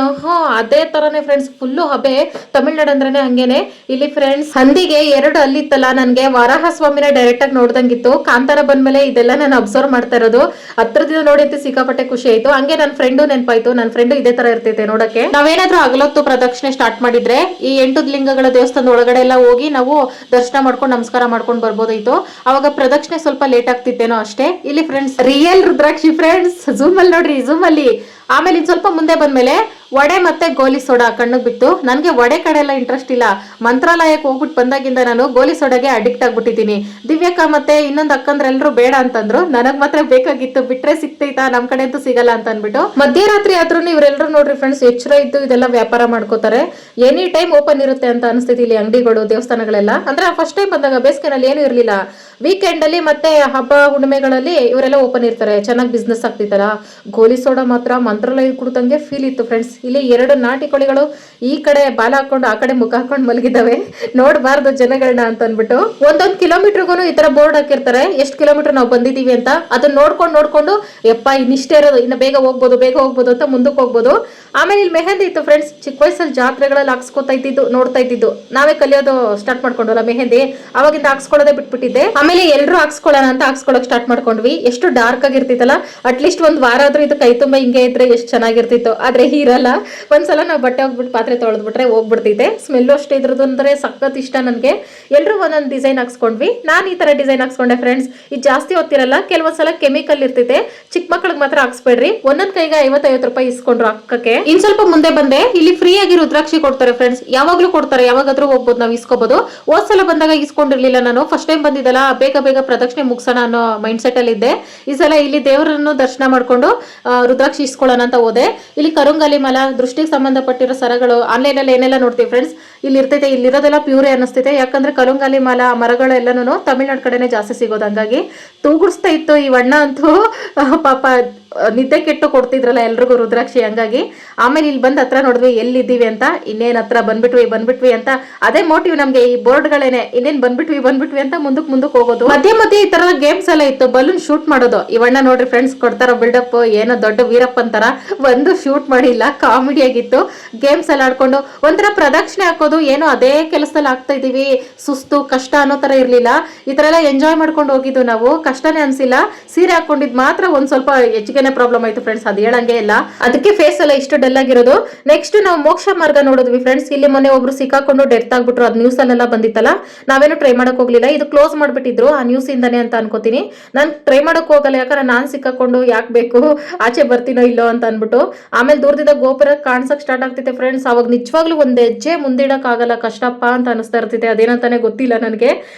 ಅದೇ ತರನೇ ಫ್ರೆಂಡ್ಸ್, ಫುಲ್ಲು ಹಬೆ. ತಮಿಳ್ನಾಡು ಅಂದ್ರೇನೆ ಹಂಗೇನೆ. ಇಲ್ಲಿ ಫ್ರೆಂಡ್ಸ್ ಹಂದಿಗೆ 2 ಅಲ್ಲಿತ್ತಲ್ಲ, ನನ್ಗೆ ವರಾಹ ಸ್ವಾಮಿನ ಡೈರೆಕ್ಟ್ ಆಗಿ ನೋಡ್ದಂಗಿತ್ತು. ಕಾಂತಾರ ಬಂದ್ಮೇಲೆ ಇದೆಲ್ಲ ನಾನು ಅಬ್ಸರ್ವ್ ಮಾಡ್ತಾ ಇರೋದು. ಹತ್ರದಿಂದ ನೋಡಿ ಅಂತ ಸಿಕ್ಕಾಪಟ್ಟೆ ಖುಷಿ ಆಯ್ತು. ಹಂಗೆ ನನ್ನ ಫ್ರೆಂಡು ನೆನಪಾಯ್ತು. ನನ್ನ ಫ್ರೆಂಡು ಇದೇ ತರ ಇರ್ತೈತೆ ನೋಡಕ್ಕೆ. ನಾವೇನಾದ್ರೂ ಹಗಲೊತ್ತು ಪ್ರದಕ್ಷಿಣೆ ಸ್ಟಾರ್ಟ್ ಮಾಡಿದ್ರೆ ಈ 8 ಲಿಂಗಗಳ ದೇವಸ್ಥಾನದ ಒಳಗಡೆ ಎಲ್ಲ ಹೋಗಿ ನಾವು ದರ್ಶನ ಮಾಡ್ಕೊಂಡು ನಮಸ್ಕಾರ ಮಾಡ್ಕೊಂಡು ಬರ್ಬೋದಾಯ್ತು. ಅವಾಗ ಪ್ರದಕ್ಷಿಣೆ ಸ್ವಲ್ಪ ಲೇಟ್ ಆಗ್ತಿತ್ತೇನೋ ಅಷ್ಟೇ. ಇಲ್ಲಿ ಫ್ರೆಂಡ್ಸ್ ರಿಯಲ್ ರುದ್ರಾಕ್ಷಿ ಫ್ರೆಂಡ್ಸ್, ಝೂಮ್ ಅಲ್ಲಿ ನೋಡ್ರಿ, ಝೂಮ್ ಅಲ್ಲಿ. ಆಮೇಲೆ ಇನ್ ಸ್ವಲ್ಪ ಮುಂದೆ ಬಂದ್ಮೇಲೆ ವಡೆ ಮತ್ತೆ ಗೋಲಿ ಸೋಡಾ ಕಣ್ಣಿಗೆ ಬಿತ್ತು. ನನಗೆ ವಡೆ ಕಡೆ ಎಲ್ಲ ಇಂಟ್ರೆಸ್ಟ್ ಇಲ್ಲ. ಮಂತ್ರಾಲಯಕ್ಕೆ ಹೋಗ್ಬಿಟ್ಟು ಬಂದಾಗಿಂದ ನಾನು ಗೋಲಿ ಸೋಡಾಗೆ ಅಡಿಕ್ಟ್ ಆಗ್ಬಿಟ್ಟಿದ್ದೀನಿ. ದಿವ್ಯಕ್ಕ ಮತ್ತೆ ಇನ್ನೊಂದು ಅಕ್ಕಂದ್ರೆಲ್ಲರೂ ಬೇಡ ಅಂತಂದ್ರು. ನನಗ್ ಮಾತ್ರ ಬೇಕಾಗಿತ್ತು, ಬಿಟ್ರೆ ಸಿಗ್ತೈತಾ, ನಮ್ ಕಡೆ ಅಂತೂ ಸಿಗಲ್ಲ ಅಂತ ಅನ್ಬಿಟ್ಟು. ಮಧ್ಯರಾತ್ರಿ ಆದ್ರೂ ಇವರೆಲ್ಲರೂ ನೋಡ್ರಿ ಫ್ರೆಂಡ್ಸ್ ಎಚ್ಚರ ಇದ್ದು ಇದೆಲ್ಲ ವ್ಯಾಪಾರ ಮಾಡ್ಕೋತಾರೆ. ಎನಿ ಟೈಮ್ ಓಪನ್ ಇರುತ್ತೆ ಅಂತ ಅನಿಸ್ತೈತಿ ಇಲ್ಲಿ ಅಂಗಡಿಗಳು, ದೇವಸ್ಥಾನಗಳೆಲ್ಲ. ಅಂದ್ರೆ ಫಸ್ಟ್ ಟೈಮ್ ಬಂದಾಗ ಬೇಸಿಗೆನಲ್ಲಿ ಏನು ಇರ್ಲಿಲ್ಲ. ವೀಕೆಂಡ್ ಅಲ್ಲಿ ಮತ್ತೆ ಹಬ್ಬ ಹುಣ್ಣಿಮೆಗಳಲ್ಲಿ ಇವರೆಲ್ಲ ಓಪನ್ ಇರ್ತಾರೆ. ಚೆನ್ನಾಗಿ ಬಿಸ್ನೆಸ್ ಆಗ್ತಿತ್ತಲ್ಲ. ಗೋಲಿ ಸೋಡಾ ಮಾತ್ರ ಮಂತ್ರಾಲಯ ಕುಡ್ದಂಗೆ ಫೀಲ್ ಇತ್ತು ಫ್ರೆಂಡ್ಸ್. ಇಲ್ಲಿ 2 ನಾಟಿ ಕೋಳಿಗಳು ಈ ಕಡೆ ಬಾಲ ಹಾಕೊಂಡು ಆ ಕಡೆ ಮುಖ ಹಾಕೊಂಡು ಮಲಗಿದಾವೆ. ನೋಡಬಾರ್ದು ಜನಗಳನ್ನ ಅಂತ ಅನ್ಬಿಟ್ಟು. 1 ಕಿಲೋಮೀಟರ್ಗೂ ಈ ತರ ಬೋರ್ಡ್ ಹಾಕಿರ್ತಾರೆ, ಎಷ್ಟು ಕಿಲೋಮೀಟರ್ ನಾವು ಬಂದಿದೀವಿ ಅಂತ. ಅದನ್ನ ನೋಡ್ಕೊಂಡು ಯಪ್ಪ ಇನ್ನಿಷ್ಟೇ ಇರೋದು, ಇನ್ನು ಬೇಗ ಹೋಗ್ಬೋದು ಅಂತ ಮುಂದಕ್ಕೆ ಹೋಗ್ಬೋದು. ಆಮೇಲೆ ಇಲ್ಲಿ ಮೆಹಂದಿ ಇತ್ತು ಫ್ರೆಂಡ್ಸ್. ಚಿಕ್ಕ ವಯಸ್ಸಲ್ಲಿ ಜಾತ್ರೆಗಳಲ್ಲಿ ಹಾಕ್ಸ್ಕೊತಾ ಇದ್ದಿದ್ದು, ನೋಡ್ತಾ ಇದ್ದಿದ್ದು. ನಾವೇ ಕಲಿಯೋದು ಸ್ಟಾರ್ಟ್ ಮಾಡ್ಕೊಂಡಲ್ಲ ಮೆಹಂದಿ, ಅವಾಗಿಂದ ಹಾಕ್ಸ್ಕೊಳ್ಳೋದೇ ಬಿಟ್ಬಿಟ್ಟಿದ್ದೆ. ಆಮೇಲೆ ಎಲ್ಲರೂ ಹಾಕ್ಸ್ಕೊಳ್ಳೋಣ ಅಂತ ಹಾಕ್ಸ್ಕೊಳಕ್ ಸ್ಟಾರ್ಟ್ ಮಾಡ್ಕೊಂಡ್ವಿ. ಎಷ್ಟು ಡಾರ್ಕ್ ಆಗಿರ್ತಿತ್ತಲ್ಲ. ಅಟ್ಲೀಸ್ಟ್ 1 ವಾರ ಆದ್ರೂ ಇದು ಕೈ ತುಂಬ ಹಿಂಗೆ ಇದ್ರೆ ಎಷ್ಟು ಚೆನ್ನಾಗಿರ್ತಿತ್ತು. ಆದ್ರೆ ಇರಲ್ಲ. ಒಂದ್ಸಲ ನಾವು ಬಟ್ಟೆ ಹೋಗ್ಬಿಟ್ಟು ಪಾತ್ರೆ ತೊಳೆದ್ಬಿಟ್ರೆ ಹೋಗ್ಬಿಡ್ತೈತೆ. ಸ್ಮೆಲ್ಲು ಅಷ್ಟೇ ಇದ್ರದ್ದು ಅಂದ್ರೆ ಸಖತ್ ಇಷ್ಟ ನನಗೆ. ಎಲ್ಲರೂ ಒಂದೊಂದು ಡಿಸೈನ್ ಹಾಕ್ಸ್ಕೊಂಡ್ವಿ. ನಾನು ಈ ತರ ಡಿಸೈನ್ ಹಾಕ್ಸ್ಕೊಂಡೆ ಫ್ರೆಂಡ್ಸ್. ಇದು ಜಾಸ್ತಿ ಹೊತ್ತಿರಲ್ಲ, ಕೆಲವೊಂದ್ಸಲ ಕೆಮಿಕಲ್ ಇರ್ತೈತೆ. ಚಿಕ್ಕ ಮಕ್ಳಿಗೆ ಮಾತ್ರ ಹಾಕ್ಸ್ಬೇಡ್ರಿ. ಒಂದೊಂದ್ ಕೈಗೆ 50-50 ರೂಪಾಯಿ ಇಸ್ಕೊಂಡ್ರು ಹಾಕಕ್ಕೆ. ಇನ್ ಸ್ವಲ್ಪ ಮುಂದೆ ಬಂದೆ, ಇಲ್ಲಿ ಫ್ರೀ ಆಗಿ ರುದ್ರಾಕ್ಷಿ ಕೊಡ್ತಾರೆ ಫ್ರೆಂಡ್ಸ್. ಯಾವಾಗ್ಲೂ ಕೊಡ್ತಾರೆ, ಯಾವಾಗಾದ್ರೂ ಹೋಗ್ಬೋದು, ನಾವು ಇಸ್ಕೋಬಹುದು. ಹೋದ್ಸಲ ಬಂದಾಗ ಇಸ್ಕೊಂಡಿರ್ಲಿಲ್ಲ ನಾನು. ಫಸ್ಟ್ ಟೈಮ್ ಬಂದಿದ್ದಲ್ಲ, ಬೇಗ ಪ್ರದಕ್ಷಿಣೆ ಮುಗಿಸೋಣ ಅನ್ನೋ ಮೈಂಡ್ ಸೆಟ್ ಅಲ್ಲಿ ಇದ್ದೆ. ಈ ಸಲ ಇಲ್ಲಿ ದೇವರನ್ನು ದರ್ಶನ ಮಾಡ್ಕೊಂಡು ರುದ್ರಾಕ್ಷಿ ಇಸ್ಕೊಳ್ಳೋಣ ಅಂತ ಹೋದೆ. ಇಲ್ಲಿ ಕರುಂಗಾಲಿ ಮಲ, ದೃಷ್ಟಿಗೆ ಸಂಬಂಧಪಟ್ಟಿರೋ ಸರಗಳು ಆನ್ಲೈನ್ ಅಲ್ಲಿ ಏನೆಲ್ಲ ನೋಡ್ತೀವಿ ಫ್ರೆಂಡ್ಸ್, ಇಲ್ಲಿ ಇರ್ತೈತೆ. ಇಲ್ಲಿರೋದೆಲ್ಲ ಪ್ಯೂರೇ ಅನಿಸ್ತೈತೆ. ಯಾಕಂದ್ರೆ ಕರುಂಗಾಲಿ ಮಲ ಮರಗಳೆಲ್ಲನೂ ತಮಿಳ್ನಾಡು ಕಡೆನೆ ಜಾಸ್ತಿ ಸಿಗೋದು. ಹಂಗಾಗಿ ತೂಗುಡಿಸ್ತಾ ಇತ್ತು ಈ ವಣ್ಣ ಅಂತೂ. ಪಾಪ ನಿದ್ದೆ ಕೆಟ್ಟು ಕೊಡ್ತಿದ್ರಲ್ಲ ಎಲ್ರಿಗೂ ರುದ್ರಾಕ್ಷಿ. ಹಂಗಾಗಿ ಆಮೇಲೆ ಇಲ್ಲಿ ಬಂದ್ ಹತ್ರ ನೋಡಿದ್ವಿ ಎಲ್ಲಿದ್ದೀವಿ ಅಂತ. ಇನ್ನೇನ್ ಹತ್ರ ಬಂದ್ಬಿಟ್ವಿ ಅಂತ. ಅದೇ ಮೋಟಿವ್ ನಮ್ಗೆ ಈ ಬೋರ್ಡ್ಗಳೇನೆ. ಇನ್ನೇನ್ ಬಂದ್ಬಿಟ್ವಿ ಅಂತ ಮುಂದಕ್ಕೆ ಹೋಗೋದು. ಮಧ್ಯೆ ಈ ತರ ಗೇಮ್ಸ್ ಎಲ್ಲ ಇತ್ತು. ಬಲೂನ್ ಶೂಟ್ ಮಾಡೋದು. ಇವಣ್ಣ ನೋಡ್ರಿ ಫ್ರೆಂಡ್ಸ್ ಕೊಡ್ತಾರ ಬಿಲ್ಡಪ್, ಏನೋ ದೊಡ್ಡ ವೀರಪ್ಪ ಅಂತಾರ. ಒಂದು ಶೂಟ್ ಮಾಡಿಲ್ಲ, ಕಾಮಿಡಿ ಆಗಿತ್ತು. ಗೇಮ್ಸ್ ಎಲ್ಲ ಆಡ್ಕೊಂಡು ಒಂಥರ ಪ್ರದಕ್ಷಿಣೆ ಹಾಕೋದು. ಏನೋ ಅದೇ ಕೆಲಸದಲ್ಲಿ ಆಗ್ತಾ ಇದೀವಿ, ಸುಸ್ತು ಕಷ್ಟ ಅನ್ನೋ ತರ ಇರ್ಲಿಲ್ಲ. ಈ ತರ ಎಲ್ಲ ಎಂಜಾಯ್ ಮಾಡ್ಕೊಂಡು ಹೋಗಿದ್ದು ನಾವು. ಕಷ್ಟನೇ ಅನ್ಸಿಲ್ಲ. ಸೀರೆ ಹಾಕೊಂಡಿದ್ ಮಾತ್ರ ಒಂದ್ ಸ್ವಲ್ಪ ಹೆಚ್ಚಿಗೆ ಪ್ರಾಬ್ಲಮ್ ಆಯ್ತು ಫ್ರೆಂಡ್ಸ್, ಅದು ಹೇಳಂಗೆ ಇಲ್ಲ. ಅದಕ್ಕೆ ಫೇಸ್ ಎಲ್ಲ ಇಷ್ಟು ಡಲ್ ಆಗಿರೋದು. ನೆಕ್ಸ್ಟ್ ನಾವು ಮೋಕ್ಷ ಮಾರ್ಗ ನೋಡಿದ್ವಿ ಫ್ರೆಂಡ್ಸ್. ಇಲ್ಲಿ ಮೊನ್ನೆ ಒಬ್ರು ಸಿಕ್ಕಾಕೊಂಡು ಡೆತ್ ಆಗ್ಬಿಟ್ರು. ಅದು ನ್ಯೂಸ್ ಅಲ್ಲೆಲ್ಲ ಬಂದಿತ್ತಲ್ಲ. ನಾವೇನು ಟ್ರೈ ಮಾಡಕ್ ಹೋಗ್ಲಿಲ್ಲ, ಇದು ಕ್ಲೋಸ್ ಮಾಡ್ಬಿಟ್ಟಿದ್ರು ಆ ನ್ಯೂಸ್ ಇಂದಾನೆ ಅಂತ ಅನ್ಕೋತೀನಿ. ನಾನು ಟ್ರೈ ಮಾಡಕ್ ಹೋಗಲ್ಲ, ಯಾಕಂದ್ರೆ ನಾನ್ ಸಿಕ್ಕಾಕೊಂಡು ಯಾಕೆ ಬೇಕು, ಆಚೆ ಬರ್ತೀನೋ ಇಲ್ಲೋ ಅಂತ ಅನ್ಬಿಟ್ಟು. ಆಮೇಲೆ ದೂರದಿಂದ ಗೋಪುರ ಕಾಣಿಸಕ್ ಸ್ಟಾರ್ಟ್ ಆಗ್ತಿದೆ ಫ್ರೆಂಡ್ಸ್. ಅವಾಗ ನಿಜವಾಗ್ಲೂ ಒಂದ್ ಹೆಜ್ಜೆ ಮುಂದಿಡಕ್ ಆಗಲ್ಲ, ಕಷ್ಟಪ್ಪ ಅಂತ ಅನಿಸ್ತಾ ಇರ್ತಿದೆ. ಅದೇನಂತಾನೆ ಗೊತ್ತಿಲ್ಲ ನನಗೆ.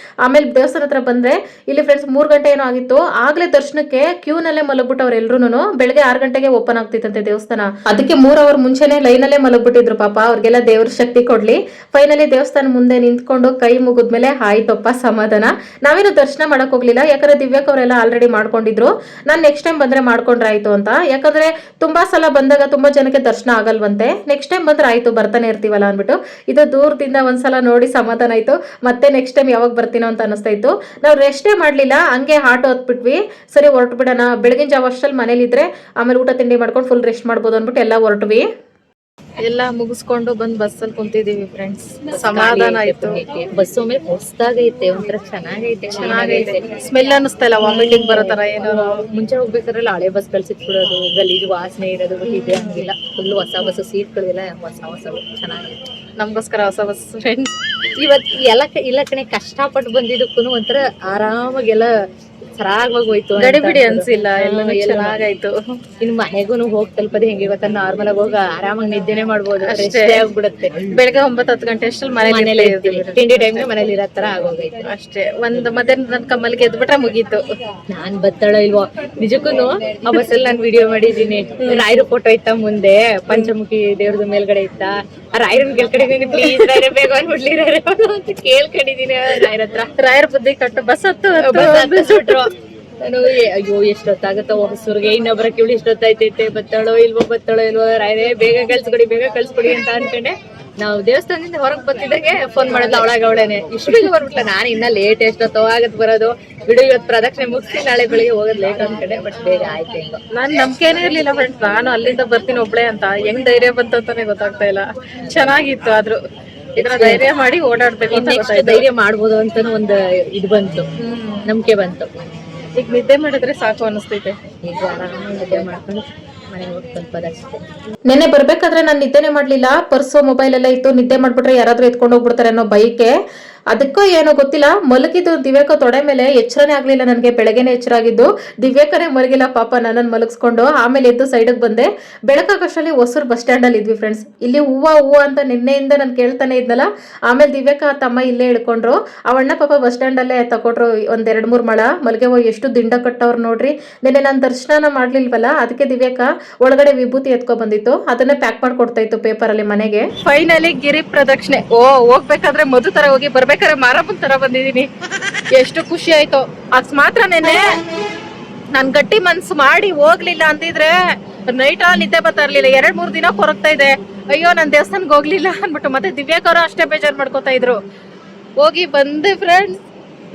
ಆಮೇಲೆ ದೇವಸ್ಥಾನ ಹತ್ರ ಬಂದ್ರೆ ಇಲ್ಲಿ ಫ್ರೆಂಡ್ಸ್ 3 ಗಂಟೆ ಏನೋ ಆಗಿತ್ತು. ಆಗ್ಲೇ ದರ್ಶನಕ್ಕೆ ಕ್ಯೂನಲ್ಲೇ ಮಲಗ್ಬಿಟ್ಟು ಅವ್ರೆಲ್ರು ಬೆಳಗ್ಗೆ 6 ಗಂಟೆಗೆ ಓಪನ್ ಆಗ್ತಿತ್ತಂತೆ ದೇವಸ್ಥಾನ. ಅದಕ್ಕೆ 3 ಅವರ್ ಮುಂಚೆನೆ ಲೈನಲ್ಲೇ ಮಲಗ್ಬಿಟ್ಟಿದ್ರು ಪಾಪ. ಅವ್ರಿಗೆಲ್ಲ ದೇವ್ರ ಶಕ್ತಿ ಕೊಡ್ಲಿ. ಫೈನಲಿ ದೇವಸ್ಥಾನ ಮುಂದೆ ನಿಂತ್ಕೊಂಡು ಕೈ ಮುಗಿದ್ಮೇಲೆ ಆಯ್ತಪ್ಪ ಸಮಾಧಾನ. ನಾವೇನು ದರ್ಶನ ಮಾಡಕ್ ಹೋಗ್ಲಿಲ್ಲ, ಯಾಕಂದ್ರೆ ದಿವ್ಯಾಕ್ ಅವರೆಲ್ಲ ಆಲ್ರೆಡಿ ಮಾಡ್ಕೊಂಡಿದ್ರು. ನಾನ್ ನೆಕ್ಸ್ಟ್ ಟೈಮ್ ಬಂದ್ರೆ ಮಾಡ್ಕೊಂಡ್ರೆ ಆಯ್ತು ಅಂತ. ಯಾಕಂದ್ರೆ ತುಂಬಾ ಸಲ ಬಂದಾಗ ತುಂಬಾ ಜನಕ್ಕೆ ದರ್ಶನ ಆಗಲ್ವಂತೆ. ನೆಕ್ಸ್ಟ್ ಟೈಮ್ ಬಂದ್ರೆ ಆಯ್ತು, ಬರ್ತಾನೆ ಇರ್ತೀವಲ್ಲ ಅನ್ಬಿಟ್ಟು ಇದು ದೂರದಿಂದ ಒಂದ್ಸಲ ನೋಡಿ ಸಮಾಧಾನ ಆಯ್ತು. ಮತ್ತೆ ನೆಕ್ಸ್ಟ್ ಟೈಮ್ ಯಾವಾಗ ಬರ್ತೀನೋ ಅಂತ ಅನಿಸ್ತಾ ಇತ್ತು. ನಾವು ರೆಸ್ಟೇ ಮಾಡ್ಲಿಲ್ಲ, ಹಂಗೆ ಆಟೋ ಹತ್ಬಿಟ್ವಿ. ಸರಿ ಹೊರಟು ಬಿಡೋಣ, ಬೆಳಗಿನ ಜಾವ ಅಷ್ಟರಲ್ಲಿ ಮನೇಲಿ ಇದ್ರೆ ಆಮೇಲೆ ಊಟ ತಿಂಡಿ ಮಾಡ್ಕೊಂಡು ಫುಲ್ ರೆಸ್ಟ್ ಮಾಡ್ಬೋದು ಅಂದ್ಬಿಟ್ಟು ಎಲ್ಲ ಹೊರಟ್ವಿ. ಎಲ್ಲ ಮುಗಿಸ್ಕೊಂಡು ಬಂದ್ ಬಸ್ಸಲ್ಲಿ ಕುಂತಿದೀವಿ ಫ್ರೆಂಡ್ಸ್. ಸಮಾಧಾನ ಆಯ್ತು. ಬಸ್ ಒಮ್ಮೆ ಹೊಸ್ದಾಗೈತೆ, ಒಂಥರ ಚೆನ್ನಾಗೈತೆ. ಸ್ಮೆಲ್ ಅನಿಸ್ತಾ ಇಲ್ಲ, ವಾಮಿಟಿಂಗ್ ಬರೋ ತರ ಏನೋ. ಮುಂಚೆ ಹೋಗ್ಬೇಕಾದ್ರೆ ಹಳೆ ಬಸ್ ಸಿಕ್ಬಿಡೋದು, ಗಲೀಜು ವಾಸನೆ ಇರೋದು. ಇದೆ ಹಂಗಿಲ್ಲ, ಫುಲ್ ಹೊಸ ಬಸ್, ಸೀಟ್ಗಳಿಲ್ಲ, ಹೊಸ ಚೆನ್ನಾಗೈತೆ. ನಮ್ಗೋಸ್ಕರ ಹೊಸ ಬಸ್ ಫ್ರೆಂಡ್ಸ್. ಇವತ್ ಇಲ್ಲ ಕಣೆ, ಕಷ್ಟಪಟ್ಟು ಬಂದಿದ್ದಕ್ಕೂ ಒಂಥರ ಆರಾಮಾಗೆಲ್ಲ ಸರಾಗವಾಗಿ ಹೋಯ್ತು. ಗಡಿಬಿಡಿ ಅನ್ಸಿಲ್ಲ, ಎಲ್ಲ ಚೆನ್ನಾಗಾಯ್ತು. ಇನ್ನು ಮನೆಗೂ ಹೋಗಿ ತಲುಪೋದು ಹೆಂಗೆ ಗೊತ್ತಾ, ನಾರ್ಮಲ್ ಆಗಿ ಹೋಗ ಆರಾಮಾಗಿ ನಿದ್ದೆನೆ ಮಾಡ್ಬೋದು, ಅಷ್ಟೇ ಆಗ್ಬಿಡುತ್ತೆ. ಬೆಳಗ್ಗೆ 9-10 ಗಂಟೆ ಅಷ್ಟಲ್ಲಿ ಮನೇಲಿ ತಿಂಡಿ ಟೈಮ್ಗೆ ಮನೇಲಿ ಇರೋ ತರ ಆಗೋಗೈತೆ ಅಷ್ಟೇ. ಮತ್ತೆ ನನ್ ಕಮ್ಮಲಿಗೆ ಎದ್ಬಿಟ್ರೆ ಮುಗೀತು. ನಾನ್ ಬತ್ತಾಳೋ ಇಲ್ವೋ ನಿಜಕ್ಕೂನು ಆ ಬಸ್ಸಲ್ಲಿ ನಾನ್ ವಿಡಿಯೋ ಮಾಡಿದೀನಿ. ರಾಯರ ಫೋಟೋ ಇತ್ತ ಮುಂದೆ, ಪಂಚಮುಖಿ ದೇವ್ರದ್ದು ಮೇಲ್ಗಡೆ ಇತ್ತ. ಆ ರಾಯರನ್ ಕೆಲ್ಕಡೆ ಪ್ಲೀಸ್ ರಾಯರ ಬೇಗ ಅಂದ್ಬಿಡ್ಲಿ ರಾಯರ ಅಂತ ಕೇಳ್ಕೊಂಡಿದೀನಿ ರಾಯರ ಹತ್ರ. ರಾಯರ ಬುದ್ಧಿ ಕಟ್ಟು ಬಸ್ ಹತ್ತು ಬಿಟ್ರು. ನಾನು ಅಯ್ಯೋ ಎಷ್ಟೊತ್ತಾಗತ್ತೋ ಹೊಸೂರ್ಗೆ, ಇನ್ನೊಬ್ಬರ ಕಿವಳಿ ಇಷ್ಟೊತ್ತಾಯ್ತೈತೆ, ಬತ್ತಾಳೋ ಇಲ್ವೋ ರಾಯರೇ ಬೇಗ ಕಳ್ಸ್ಕೊಡಿ ಅಂತ ಅನ್ಕೊಂಡೆ. ನಾವು ದೇವಸ್ಥಾನದಿಂದ ಹೊರಗೆ ಬರ್ತಿದ್ದಾಗೆ ಫೋನ್ ಮಾಡಿದ್ಲ ಅವಳೇನೆ, ಇಷ್ಟು ಬೇಗ ಬರ್ಬಿಟ್ಲ. ನಾನು ಇನ್ನ ಲೇಟ್, ಎಷ್ಟೊತ್ತೋ ಆಗತ್ ಬರೋದು, ಬಿಡು ಇವತ್ತು ಪ್ರದಕ್ಷಿಣೆ ಮುಗಿಸಿ ನಾಳೆ ಬೆಳಿಗ್ಗೆ ಹೋಗೋದು ಲೇಟ್ ಅನ್ಕೊಂಡೆ. ಬಟ್ ಬೇಗ ಆಯ್ತು. ಹೆಂಗೋ ನಾನ್ ನಂಬಿಕೆನೇ ಇರ್ಲಿಲ್ಲ ಫ್ರೆಂಡ್ಸ್, ನಾನು ಅಲ್ಲಿಂದ ಬರ್ತೀನಿ ಒಬ್ಳೆ ಅಂತ. ಹೆಂಗ್ ಧೈರ್ಯ ಬಂತು ಅಂತಾನೆ ಗೊತ್ತಾಗ್ತಾ ಇಲ್ಲ. ಚೆನ್ನಾಗಿತ್ತು, ಆದ್ರೂ ಇದನ್ನ ಧೈರ್ಯ ಮಾಡಿ ಓಡಾಡ್ಬೇಕು ಅಂತ ಗೊತ್ತಾಯ್ತು. ಧೈರ್ಯ ಮಾಡ್ಬೋದು ಅಂತಾನು ಒಂದು ಇದು ಬಂತು, ನಂಬಿಕೆ ಬಂತು. ಈಗ ನಿದ್ದೆ ಮಾಡಿದ್ರೆ ಸಾಕು ಅನಿಸ್ತೈತೆ. ಈಗ ಆರಾಮಾಗಿ ನಿದ್ದೆ ಮಾಡ್ಕೊಂಡು ಮನೆಗೆ ಹೋಗಿ ತಲುಪೋದಷ್ಟೇ. ನೆನ್ನೆ ಬರ್ಬೇಕಾದ್ರೆ ನಾನು ನಿದ್ದೆನೆ ಮಾಡ್ಲಿಲ್ಲ. ಪರ್ಸು ಮೊಬೈಲ್ ಎಲ್ಲ ಇತ್ತು. ನಿದ್ದೆ ಮಾಡ್ಬಿಟ್ರೆ ಯಾರಾದ್ರೂ ಎತ್ಕೊಂಡು ಹೋಗ್ಬಿಡ್ತಾರೆ ಅನ್ನೋ ಬೈಕೆ. ಅದಕ್ಕೋ ಏನೋ ಗೊತ್ತಿಲ್ಲ, ಮಲಗಿದ್ದು ದಿವ್ಯಾಕ ತೊಡೆ ಮೇಲೆ ಎಚ್ಚರನೇ ಆಗ್ಲಿಲ್ಲ ನನಗೆ. ಬೆಳಗ್ಗೆನೆ ಎಚ್ಚರ ಆಗಿದ್ದು, ದಿವ್ಯಾಕನೇ ಮಲಗಿಲ್ಲ ಪಾಪ, ನನ್ನನ್ನು ಮಲಗಿಸ್ಕೊಂಡು. ಆಮೇಲೆ ಎದ್ದು ಸೈಡಿಗೆ ಬಂದೆ. ಬೆಳಕಾಗಷ್ಟರಲ್ಲಿ ಹೊಸೂರು ಬಸ್ ಸ್ಟ್ಯಾಂಡ್ ಅಲ್ಲಿ ಇದ್ವಿ ಫ್ರೆಂಡ್ಸ್. ಇಲ್ಲಿ ಹೂವು ಅಂತ ನಿನ್ನೆಯಿಂದ ನಾನು ಕೇಳ್ತಾನೆ ಇದ್ನಲ್ಲ. ಆಮೇಲೆ ದಿವ್ಯಾಕ ತಮ್ಮ ಇಲ್ಲೇ ಇಳ್ಕೊಂಡ್ರು. ಅವಣ್ಣ ಪಾಪ ಬಸ್ ಸ್ಟ್ಯಾಂಡ್ ಅಲ್ಲೇ ತಗೊಟ್ರು 1-2-3 ಮಳ. ಮಲ್ಗೆ ಹೋಗಿ ಎಷ್ಟು ದಿಂಡ ಕಟ್ಟವ್ರು ನೋಡ್ರಿ. ನಿನ್ನೆ ನಾನು ದರ್ಶನ ಮಾಡ್ಲಿಲ್ವಲ್ಲ, ಅದಕ್ಕೆ ದಿವ್ಯಾಕ ಒಳಗಡೆ ವಿಭೂತಿ ಎತ್ಕೊ ಬಂದಿತ್ತು, ಅದನ್ನೇ ಪ್ಯಾಕ್ ಮಾಡ್ಕೊಡ್ತಾ ಇತ್ತು ಪೇಪರ್ ಅಲ್ಲಿ ಮನೆಗೆ. ಫೈನಲಿ ಗಿರಿ ಪ್ರದಕ್ಷಿಣೆ. ಹೋಗ್ಬೇಕಾದ್ರೆ ಮಧು ತರ ಹೋಗಿ ಬರ್ಬೇಕಾದ್ರೆ ಮಾರಪ್ಪನ್ ತರ ಬಂದಿದೀನಿ. ಎಷ್ಟು ಖುಷಿ ಆಯ್ತು. ಅದ್ ಮಾತ್ರ ನೆನ್ನೆ ನಾನ್ ಗಟ್ಟಿ ಮನ್ಸು ಮಾಡಿ ಹೋಗ್ಲಿಲ್ಲ ಅಂತಿದ್ರೆ ನೈಟ್ ನಿದ್ದೆ ಬರ್ತಾ ಇರ್ಲಿಲ್ಲ. 2-3 ದಿನ ಕೊರಗ್ತಾ ಇದೆ, ಅಯ್ಯೋ ನಾನ್ ದೇವಸ್ಥಾನಕ್ಕೆ ಹೋಗ್ಲಿಲ್ಲ ಅನ್ಬಿಟ್ಟು. ಮತ್ತೆ ದಿವ್ಯಾಕರು ಅಷ್ಟೇ ಬೇಜಾರ್ ಮಾಡ್ಕೋತಾ ಇದ್ರು. ಹೋಗಿ ಬಂದೆ ಫ್ರೆಂಡ್ಸ್.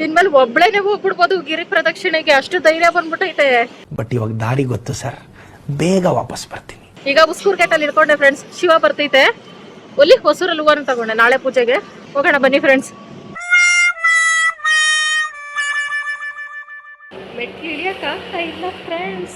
ಇನ್ಮೇಲೆ ಒಬ್ಳೇನೆ ಹೋಗ್ಬಿಡ್ಬೋದು ಗಿರಿ ಪ್ರದಕ್ಷಿಣೆಗೆ, ಅಷ್ಟು ಧೈರ್ಯ ಬಂದ್ಬಿಟ್ಟೈತೆ. ಬಟ್ ಇವಾಗ ದಾರಿ ಗೊತ್ತು ಸರ್, ಬೇಗ ವಾಪಸ್ ಬರ್ತೀನಿ. ಈಗ ಉಸ್ಕೂರ್ ಗೇಟ್ ಅಲ್ಲಿ ಇಳ್ಕೊಂಡೆ ಫ್ರೆಂಡ್ಸ್. ಶಿವ ಬರ್ತೈತೆ. ಒಲ್ಲಿ ಹೊಸೂರಲ್ಲಿ ಹೂವನ್ನ ತಗೊಂಡೆ ನಾಳೆ ಪೂಜೆಗೆ. ಹೋಗೋಣ ಬನ್ನಿ ಫ್ರೆಂಡ್ಸ್. ಮೆಟ್ಲು ಇಳಿಯಕ್ಕಾಗ್ತಾ ಇಲ್ಲ ಫ್ರೆಂಡ್ಸ್.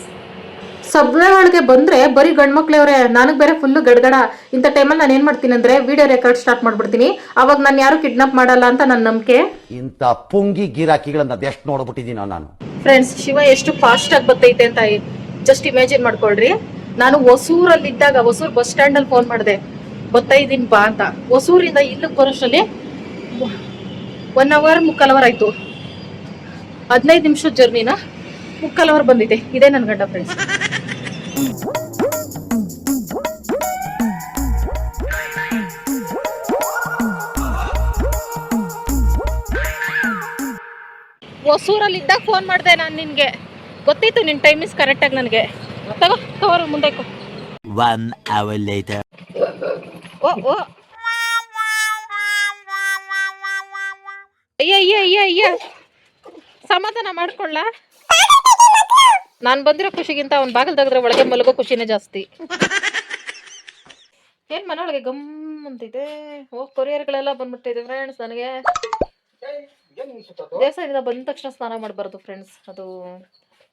ಸಬ್ವೆ ಒಳಗೆ ಬಂದ್ರೆ ಬರೀ ಗಂಡ್ಮಕ್ಳವ್ರೆ. ನನಗ್ ಬೇರೆ ಫುಲ್ಲು ಗಡ್ಗಡ. ಇಂಥ ಟೈಮಲ್ಲಿ ನಾನು ಏನ್ ಮಾಡ್ತೀನಿ ಅಂದ್ರೆ ವಿಡಿಯೋ ರೆಕಾರ್ಡ್ ಸ್ಟಾರ್ಟ್ ಮಾಡ್ಬಿಡ್ತೀನಿ. ಅವಾಗ ನಾನು ಯಾರು ಕಿಡ್ನಾಪ್ ಮಾಡಲ್ಲ ಅಂತ ನನ್ನ ನಂಬಿಕೆ. ಇಂಥ ಪುಂಗಿ ಗಿರಾಕಿಗಳನ್ನ ಎಷ್ಟು ನೋಡ್ಬಿಟ್ಟಿದ್ದೀನೋ ನಾನು. ಫ್ರೆಂಡ್ಸ್, ಶಿವ ಎಷ್ಟು ಫಾಸ್ಟ್ ಆಗಿ ಬರ್ತೈತೆ ಅಂತ ಜಸ್ಟ್ ಇಮ್ಯಾಜಿನ್ ಮಾಡ್ಕೊಳ್ರಿ. ನಾನು ಹೊಸೂರಲ್ಲಿದ್ದಾಗ ಹೊಸೂರ್ ಬಸ್ ಸ್ಟ್ಯಾಂಡ್ ಅಲ್ಲಿ ಫೋನ್ ಮಾಡಿದೆ, ಬರ್ತಾ ಇದೀನಿ ಬಾ ಅಂತ. ಹೊಸೂರಿಂದ ಇಲ್ಲಿಗೆ ಬರೋಷ್ಟರಲ್ಲಿ 1 ಅವರ್ 3/4 ಅವರ್ ಆಯ್ತು. 15 ನಿಮಿಷದ ಜರ್ನಿನ 3/4 ಅವರ್ ಬಂದಿದೆ. ಇದೇ ನನ್ನ ಗಂಡ ಫ್ರೆಂಡ್ಸ್. ಹೊಸೂರಲ್ಲಿ ಇದ್ದಾಗ ಫೋನ್ ಮಾಡಿದೆ ನಾನು ನಿನ್ಗೆ. ಗೊತ್ತಿತ್ತು ನಿನ್ ಟೈಮಿಂಗ್ಸ್ ಕರೆಕ್ಟ್ ಆಗಿ ನನಗೆ. ತಗೋ ಕವರ್ ಮುಂದೆ. 1 hour later. ಓ ಅಯ್ಯ ಸಮಾಧಾನ ಮಾಡ್ಕೊಳ್ಳ. ನಾನು ಬಂದಿರೋ ಖುಷಿಗಿಂತ ಅವ್ನ ಬಾಗಿಲು ತೆಗೆದ್ರೆ ಒಳಗೆ ಮಲಗೋ ಖುಷಿನೇ ಜಾಸ್ತಿ. ಏನ್ ಮನೆಯೊಳಗೆ ಗಮ್ ಅಂತಿದೆ. ಕೊರಿಯರ್ಗಳೆಲ್ಲ ಬಂದ್ಬಿಟ್ಟಿದೆ ಫ್ರೆಂಡ್ಸ್. ನನಗೆ ದೇವಸ್ಥಾನದಿಂದ ಬಂದ ತಕ್ಷಣ ಸ್ನಾನ ಮಾಡಬಾರ್ದು ಫ್ರೆಂಡ್ಸ್, ಅದು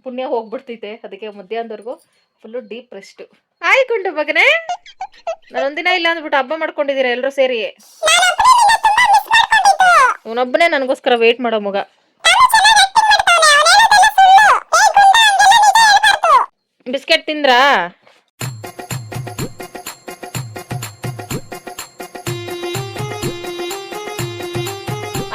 ಪುಣ್ಯ ಹೋಗ್ಬಿಡ್ತೈತೆ. ಅದಕ್ಕೆ ಮಧ್ಯಾಹ್ನದವರೆಗೂ ಫುಲ್ಲು ಡೀಪ್ ರೆಸ್ಟ್. ಆಯ್ಕೊಂಡು ಮಗನೇ, ನಾನೊಂದಿನ ಇಲ್ಲ ಅಂದ್ಬಿಟ್ಟು ಹಬ್ಬ ಮಾಡ್ಕೊಂಡಿದ್ದೀರಾ ಎಲ್ಲರೂ ಸೇರಿ. ಇವನೊಬ್ಬನೇ ನನಗೋಸ್ಕರ ವೇಟ್ ಮಾಡೋ ಮಗ. ಬಿಸ್ಕೆಟ್ ತಿಂದ್ರಾ?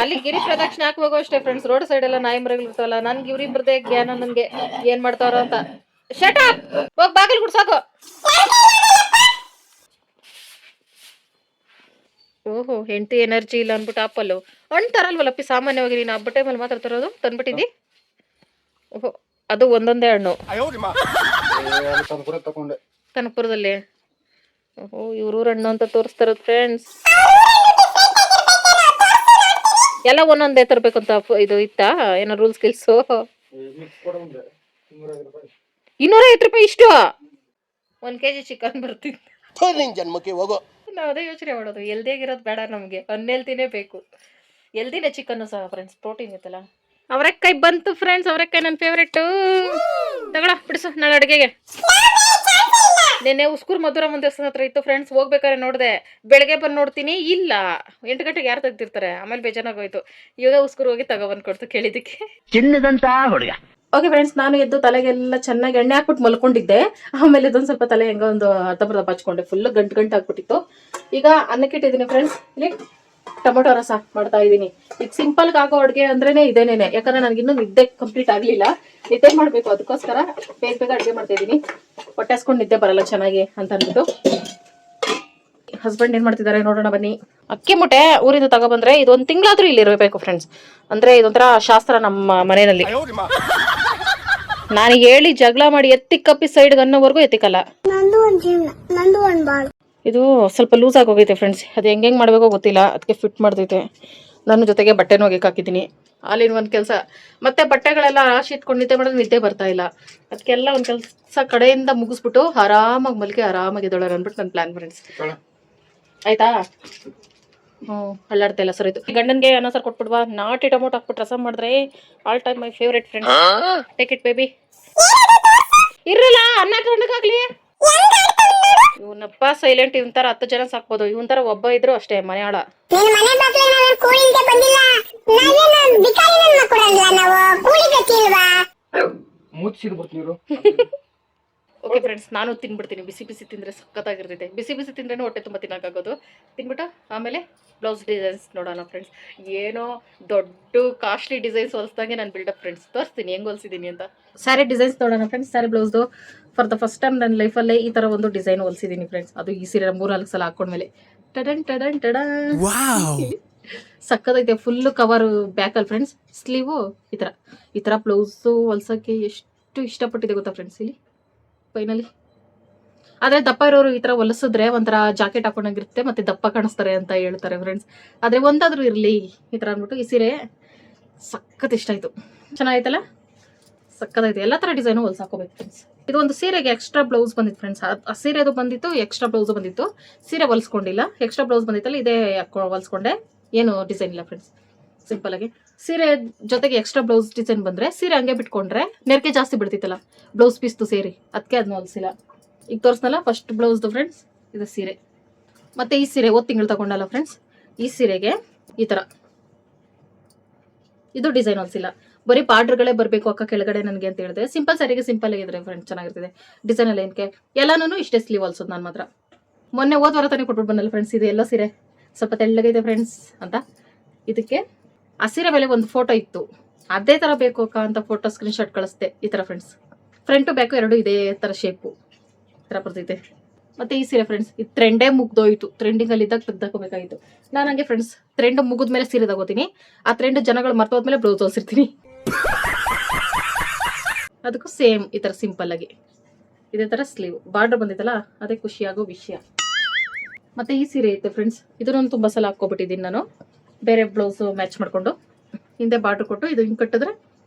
ಅಲ್ಲಿ ಗಿರಿ ಪ್ರದಕ್ಷಿಣೆ ಹಾಕುವಾಗ ಅಷ್ಟೇ ಫ್ರೆಂಡ್ಸ್, ರೋಡ್ ಸೈಡ್ ಎಲ್ಲ ನಾಯಿ ಮರಗಳು ಇರ್ತಾವಲ್ಲ. ನನ್ಗೆ ಇವ್ರಿಬ್ರದೇ ಜ್ಞಾನ, ನನ್ಗೆ ಏನ್ ಮಾಡ್ತಾವ್ರ ಅಂತ. ಶಟ್ ಅಪ್, ಹೋಗ್ ಬಾಗಿಲು ಗುಡ್ಸಾಕು. ಓಹೋ, ಹೆಂಡತಿ ಎನರ್ಜಿ ಇಲ್ಲ ಅನ್ಬಿಟ್ಟು ಆಪಲ್ಲು ಹಣ್ಣು ತರಲ್ವಲ್ಲಪ್ಪಿ. ಸಾಮಾನ್ಯವಾಗಿ ನೀನು ಹಬ್ಬ ಟೈಮಲ್ಲಿ ಮಾತ್ರ ತರೋದು, ತಂದ್ಬಿಟ್ಟಿದ್ದಿ. ಓಹೋ, ಅದು ಒಂದೊಂದೇ ಹಣ್ಣು ಕನಕಪುರದಲ್ಲಿ. ಓಹೋ, ಇವ್ರೂರ್ ಹಣ್ಣು ಅಂತ ತೋರಿಸ್ತಾರ ಫ್ರೆಂಡ್ಸ್. ಎಲ್ಲ ಒಂದೊಂದೇ ತರಬೇಕು ಅಂತ ಇದು ಇತ್ತಾ ಏನೋ ರೂಲ್ಸ್ ಗಿಲ್ಸು? 250 ರೂಪಾಯಿ ಇಷ್ಟು 1 kg ಚಿಕನ್ ಬರ್ತಿತ್ತು. ಜನ್ಮಕ್ಕೆ ಹೋಗೋ. ನಾವು ಅದೇ ಯೋಚನೆ ಮಾಡೋದು, ಎಲ್ದಿಯಾಗಿರೋದು ಬೇಡ ನಮಗೆ, ಅನ್ಹೆಲ್ದಿನೇ ಬೇಕು. ಎಲ್ದಿನೇ ಚಿಕನ್ನು ಸಹ ಫ್ರೆಂಡ್ಸ್, ಪ್ರೋಟೀನ್ ಇತ್ತಲ್ಲ. ಅವರೆಕಾಯಿ ಬಂತು ಫ್ರೆಂಡ್ಸ್, ಅವರೆಕಾಯಿ ನನ್ನ ಫೇವ್ರೆಟ್ಟು. ತಗೊಳ ಬಿಡಿಸು, ನಾಳೆ ಅಡುಗೆಗೆ. ನೆನ್ನೆ ಉಸ್ಕೂರು ಮಧುರಮ್ಮ ದೇವಸ್ಥಾನ ಹತ್ರ ಇತ್ತು ಫ್ರೆಂಡ್ಸ್, ಹೋಗ್ಬೇಕಾದ್ರೆ ನೋಡಿದೆ. ಬೆಳಗ್ಗೆ ಬಂದು ನೋಡ್ತೀನಿ ಇಲ್ಲ, 8 ಗಂಟೆಗೆ ಯಾರು ತೆಗ್ದಿರ್ತಾರೆ. ಆಮೇಲೆ ಬೇಜಾರಾಗೋಯ್ತು. ಇವಾಗ ಉಸ್ಕೂರು ಹೋಗಿ ತಗೊಬಂದು ಕೊಡ್ತು ಕೇಳಿದ್ದಕ್ಕೆ. ಚಿನ್ನದಂತ ಹುಡುಗ. ಓಕೆ ಫ್ರೆಂಡ್ಸ್, ನಾನು ಎದ್ದು ತಲೆಗೆಲ್ಲ ಚೆನ್ನಾಗಿ ಎಣ್ಣೆ ಹಾಕ್ಬಿಟ್ಟು ಮಲ್ಕೊಂಡಿದ್ದೆ. ಆಮೇಲೆ ಇದೊಂದು ಸ್ವಲ್ಪ ತಲೆ ಹೆಂಗ ಒಂದು ಅರ್ಧಬರ್ಧ ಹಚ್ಕೊಂಡೆ, ಫುಲ್ ಗಂಟು ಆಗ್ಬಿಟ್ಟಿತ್ತು. ಈಗ ಅನ್ನಕ್ಕೆ ಇಟ್ಟಿದ್ದೀನಿ ಫ್ರೆಂಡ್ಸ್. ಇಲ್ಲಿ ಟೊಮೊಟೊ ರಸ ಮಾಡ್ತಾ ಇದ್ದೀನಿ. ಈಗ ಸಿಂಪಲ್ ಆಗೋ ಅಡುಗೆ ಅಂದ್ರೇನೆ ಇದೇನೇನೆ, ಯಾಕಂದ್ರೆ ನನಗಿನ್ನೂ ನಿದ್ದೆ ಕಂಪ್ಲೀಟ್ ಆಗಲಿಲ್ಲ. ನಿದ್ದೆ ಮಾಡಬೇಕು, ಅದಕ್ಕೋಸ್ಕರ ಬೇಗ ಅಡುಗೆ ಮಾಡ್ತಾ ಇದ್ದೀನಿ. ಹೊಟ್ಟೆ ಹಸ್ಕೊಂಡು ನಿದ್ದೆ ಬರಲ್ಲ ಚೆನ್ನಾಗಿ ಅಂತ ಅಂದ್ಬಿಟ್ಟು. ಹಸ್ಬೆಂಡ್ ಏನ್ ಮಾಡ್ತಿದ್ದಾರೆ ನೋಡೋಣ ಬನ್ನಿ. ಅಕ್ಕಿ ಮುಟ್ಟೆ ಊರಿಂದ ತಗೊಬಂದ್ರೆ ಇದು 1 ತಿಂಗಳಾದ್ರೂ ಇಲ್ಲಿ ಇರಬೇಕು ಫ್ರೆಂಡ್ಸ್. ಅಂದ್ರೆ ಇದೊಂಥರ ಶಾಸ್ತ್ರ ನಮ್ಮ ಮನೆಯಲ್ಲಿ. ನಾನು ಹೇಳಿ ಜಗಳ ಮಾಡಿ ಎತ್ತಿಕ್ಕಪ್ಪಿ ಸೈಡ್ ಅನ್ನೋವರೆಗೂ ಎತ್ತಿಕ್ಕಲ್ಲ. ಇದು ಸ್ವಲ್ಪ ಲೂಸ್ ಆಗಿ ಹೋಗೈತೆ ಫ್ರೆಂಡ್ಸ್, ಅದು ಹೆಂಗೆ ಮಾಡಬೇಕೋ ಗೊತ್ತಿಲ್ಲ, ಅದಕ್ಕೆ ಫಿಟ್ ಮಾಡ್ತೈತೆ. ನನ್ನ ಜೊತೆಗೆ ಬಟ್ಟೆನೂ ಒಗೆಕ್ ಹಾಕಿದ್ದೀನಿ. ಆಲಿನ ಒಂದು ಕೆಲಸ. ಮತ್ತೆ ಬಟ್ಟೆಗಳೆಲ್ಲ ರಾಶಿ ಇಟ್ಕೊಂಡು ನಿದ್ದೆ ಮಾಡೋದು ನಿದ್ದೆ ಬರ್ತಾ ಇಲ್ಲ. ಅದಕ್ಕೆಲ್ಲ ಒಂದು ಕೆಲಸ ಕಡೆಯಿಂದ ಮುಗಿಸ್ಬಿಟ್ಟು ಆರಾಮಾಗಿ ಮಲ್ಗೆ ಆರಾಮಾಗಿ ಇದ್ದೋಳ ಅಂದ್ಬಿಟ್ಟು ನನ್ನ ಪ್ಲಾನ್ ಫ್ರೆಂಡ್ಸ್. ಆಯ್ತಾ? ಅಲ್ಲಾಡ್ತಾ ಇಲ್ಲ ಸರ್. ಇದು ಗಂಡನ್ಗೆ ಅನ್ನ ಸಾರು ಕೊಟ್ಬಿಡ್ವಾ, ನಾಟಿ ಟೊಮೊಟೊ ಹಾಕ್ಬಿಟ್ಟು ರಸಂ ಮಾಡಿದ್ರೆ all time my favourite friends. Take it baby. ಇರಲ್ಲ ಅನ್ನ ಕಣ್ಣಕ್ಕಾಗ್ಲಿ. ಇವನಪ್ಪ ಸೈಲೆಂಟ್, ಇವನ್ ತರ 10 ಜನ ಸಾಕ್ಬೋದು. ಇವನ್ ತರ ಒಬ್ಬ ಇದ್ರು ಅಷ್ಟೇ ಮನೆ ಆಳ. ಓಕೆ ಫ್ರೆಂಡ್ಸ್, ನಾನು ತಿನ್ಬಿಡ್ತೀನಿ. ಬಿಸಿ ಬಿಸಿ ತಿಂದರೆ ಸಖತ್ತಾಗಿರ್ತೈತೆ. ಬಿಸಿ ಬಿಸಿ ತಿಂದ್ರೇನು ಹೊಟ್ಟೆ ತುಂಬ ತಿನ್ನೋಕ್ಕಾಗೋದು. ತಿನ್ಬಿಟ್ಟು ಆಮೇಲೆ ಬ್ಲೌಸ್ ಡಿಸೈನ್ಸ್ ನೋಡೋಣ ಫ್ರೆಂಡ್ಸ್. ಏನೋ ದೊಡ್ಡ ಕಾಸ್ಟ್ಲಿ ಡಿಸೈನ್ಸ್ ಹೊಲಿಸ್ದಂಗೆ ನಾನು ಬಿಲ್ಡಪ್ ಫ್ರೆಂಡ್ಸ್ ತೋರಿಸ್ತೀನಿ ಹೆಂಗೆ ಹೊಲಿಸಿದ್ದೀನಿ ಅಂತ. ಸ್ಯಾರಿ ಡಿಸೈನ್ಸ್ ನೋಡೋಣ ಫ್ರೆಂಡ್ಸ್. ಸ್ಯಾರಿ ಬ್ಲೌಸ್ದು ಫಾರ್ ದ ಫಸ್ಟ್ ಟೈಮ್ ನನ್ನ ಲೈಫಲ್ಲೇ ಈ ಥರ ಒಂದು ಡಿಸೈನ್ ಹೊಲಿಸಿದ್ದೀನಿ ಫ್ರೆಂಡ್ಸ್. ಅದು ಈ ಸೀರೆ 3-4 ಸಲ ಹಾಕೊಂಡ್ಮೇಲೆ ಟಡನ್ ಟಡನ್ ಟಡ ಸಕ್ಕತ್ತೈತೆ. ಫುಲ್ಲು ಕವರ್ ಬ್ಯಾಕಲ್ಲಿ ಫ್ರೆಂಡ್ಸ್. ಸ್ಲೀವು ಈ ಥರ ಬ್ಲೌಸು ಹೊಲ್ಸೋಕ್ಕೆ ಎಷ್ಟು ಇಷ್ಟಪಟ್ಟಿದೆ ಗೊತ್ತಾ ಫ್ರೆಂಡ್ಸ್. ಇಲ್ಲಿ ಫೈನಲಿ ಆದರೆ ದಪ್ಪ ಇರೋರು ಈ ಥರ ಹೊಲಿಸಿದ್ರೆ ಒಂಥರ ಜಾಕೆಟ್ ಹಾಕೊಂಡಾಗಿರುತ್ತೆ ಮತ್ತೆ ದಪ್ಪ ಕಾಣಿಸ್ತಾರೆ ಅಂತ ಹೇಳ್ತಾರೆ ಫ್ರೆಂಡ್ಸ್. ಆದರೆ ಒಂದಾದ್ರೂ ಇರಲಿ ಈ ಥರ ಅಂದ್ಬಿಟ್ಟು ಈ ಸೀರೆ ಸಖತ್ ಇಷ್ಟ ಆಯಿತು. ಚೆನ್ನಾಗಿತ್ತಲ್ಲ, ಸಕ್ಕತ್ತೈತೆ. ಎಲ್ಲ ಥರ ಡಿಸೈನು ಹೊಲ್ಸಾಕೋಬೇಕು ಫ್ರೆಂಡ್ಸ್. ಇದು ಒಂದು ಸೀರೆಗೆ ಎಕ್ಸ್ಟ್ರಾ ಬ್ಲೌಸ್ ಬಂದಿತ್ತು ಫ್ರೆಂಡ್ಸ್. ಆ ಸೀರೆದು ಬಂದಿತ್ತು, ಎಕ್ಸ್ಟ್ರಾ ಬ್ಲೌಸು ಬಂದಿತ್ತು. ಸೀರೆ ಹೊಲ್ಸ್ಕೊಂಡಿಲ್ಲ, ಎಕ್ಸ್ಟ್ರಾ ಬ್ಲೌಸ್ ಬಂದಿತ್ತಲ್ಲ, ಇದೇ ಹೊಲ್ಸ್ಕೊಂಡೆ. ಏನು ಡಿಸೈನ್ ಇಲ್ಲ ಫ್ರೆಂಡ್ಸ್, ಸಿಂಪಲ್ ಆಗಿ. ಸೀರೆ ಜೊತೆಗೆ ಎಕ್ಸ್ಟ್ರಾ ಬ್ಲೌಸ್ ಡಿಸೈನ್ ಬಂದರೆ ಸೀರೆ ಹಂಗೆ ಬಿಟ್ಕೊಂಡ್ರೆ ನೆರಕೆ ಜಾಸ್ತಿ ಬಿಡ್ತಿತ್ತಲ್ಲ ಬ್ಲೌಸ್ ಪೀಸ್ದು ಸೇರಿ, ಅದಕ್ಕೆ ಅದನ್ನ ಹೊಲಿಸಿಲ್ಲ. ಈಗ ತೋರಿಸ್ನಲ್ಲ ಫಸ್ಟ್ ಬ್ಲೌಸ್ದು ಫ್ರೆಂಡ್ಸ್. ಇದು ಸೀರೆ. ಮತ್ತು ಈ ಸೀರೆ 1 ತಿಂಗಳು ತಗೊಂಡಲ್ಲ ಫ್ರೆಂಡ್ಸ್. ಈ ಸೀರೆಗೆ ಈ ಥರ ಇದು ಡಿಸೈನ್ ಹೊಲಿಸಿಲ್ಲ. ಬರೀ ಬಾರ್ಡ್ರ್ಗಳೇ ಬರಬೇಕು ಅಕ್ಕ ಕೆಳಗಡೆ ನನಗೆ ಅಂತ ಹೇಳಿದೆ. ಸಿಂಪಲ್ ಸ್ಯಾರಿಗೆ ಸಿಂಪಲ್ ಆಗಿದ್ರೆ ಫ್ರೆಂಡ್ಸ್ ಚೆನ್ನಾಗಿರ್ತದೆ. ಡಿಸೈನ್ ಎಲ್ಲ ಏನಕ್ಕೆ ಎಲ್ಲನೂ ಇಷ್ಟೇ ಸ್ಲೀವ್ ಹೊಲ್ಸೋದು ನಾನು ಮಾತ್ರ. ಮೊನ್ನೆ ಹೋದ ವಾರ ತಾನೇ ಕೊಟ್ಬಿಟ್ಟು ಬಂದಲ್ಲ ಫ್ರೆಂಡ್ಸ್. ಇದು ಎಲ್ಲ ಸೀರೆ ಸ್ವಲ್ಪ ತೆಳ್ಳಗಿದೆ ಫ್ರೆಂಡ್ಸ್ ಅಂತ. ಇದಕ್ಕೆ ಆ ಸೀರೆ ಮೇಲೆ ಒಂದು ಫೋಟೋ ಇತ್ತು, ಅದೇ ಥರ ಬೇಕು ಅಕ್ಕ ಅಂತ ಫೋಟೋ ಸ್ಕ್ರೀನ್ಶಾಟ್ ಕಳಿಸ್ದೆ. ಈ ಥರ ಫ್ರೆಂಡ್ಸ್, ಫ್ರಂಟು ಬ್ಯಾಕು ಎರಡು ಇದೇ ಥರ ಶೇಪು ಈ ಥರ ಬರ್ತೈತೆ. ಮತ್ತು ಈ ಸೀರೆ ಫ್ರೆಂಡ್ಸ್, ಇದು ಟ್ರೆಂಡೇ ಮುಗ್ದೋಯ್ತು. ಟ್ರೆಂಡಿಂಗಲ್ಲಿ ಇದ್ದಾಗ ತೆಗ್ದಾಕೋಬೇಕಾಗಿತ್ತು. ನಾನು ಹಂಗೆ ಫ್ರೆಂಡ್ಸ್ ಟ್ರೆಂಡ್ ಮುಗಿದ್ಮೇಲೆ ಸೀರೆ ತಗೋತೀನಿ. ಆ ಟ್ರೆಂಡ್ ಜನಗಳು ಮರ್ತೋದ್ಮೇಲೆ ಬ್ಲೌಸ್ ಹೊಲ್ಸಿರ್ತೀನಿ. ಅದಕ್ಕೂ ಸೇಮ್ ಈ ಥರ ಸಿಂಪಲ್ ಆಗಿ ಇದೇ ಥರ ಸ್ಲೀವ್ ಬಾರ್ಡರ್ ಬಂದಿತ್ತಲ್ಲ, ಅದೇ ಖುಷಿಯಾಗೋ ವಿಷಯ. ಮತ್ತು ಈ ಸೀರೆ ಐತೆ ಫ್ರೆಂಡ್ಸ್, ಇದನ್ನು ತುಂಬ ಸಲ ಹಾಕ್ಕೊಬಿಟ್ಟಿದ್ದೀನಿ ನಾನು. ಬೇರೆ ಬ್ಲೌಸು ಮ್ಯಾಚ್ ಮಾಡಿಕೊಂಡು ಹಿಂದೆ ಬಾರ್ಡ್ರ್ ಕೊಟ್ಟು ಇದು ಹಿಂಗೆ ಕಟ್ಟಿದ್ರೆ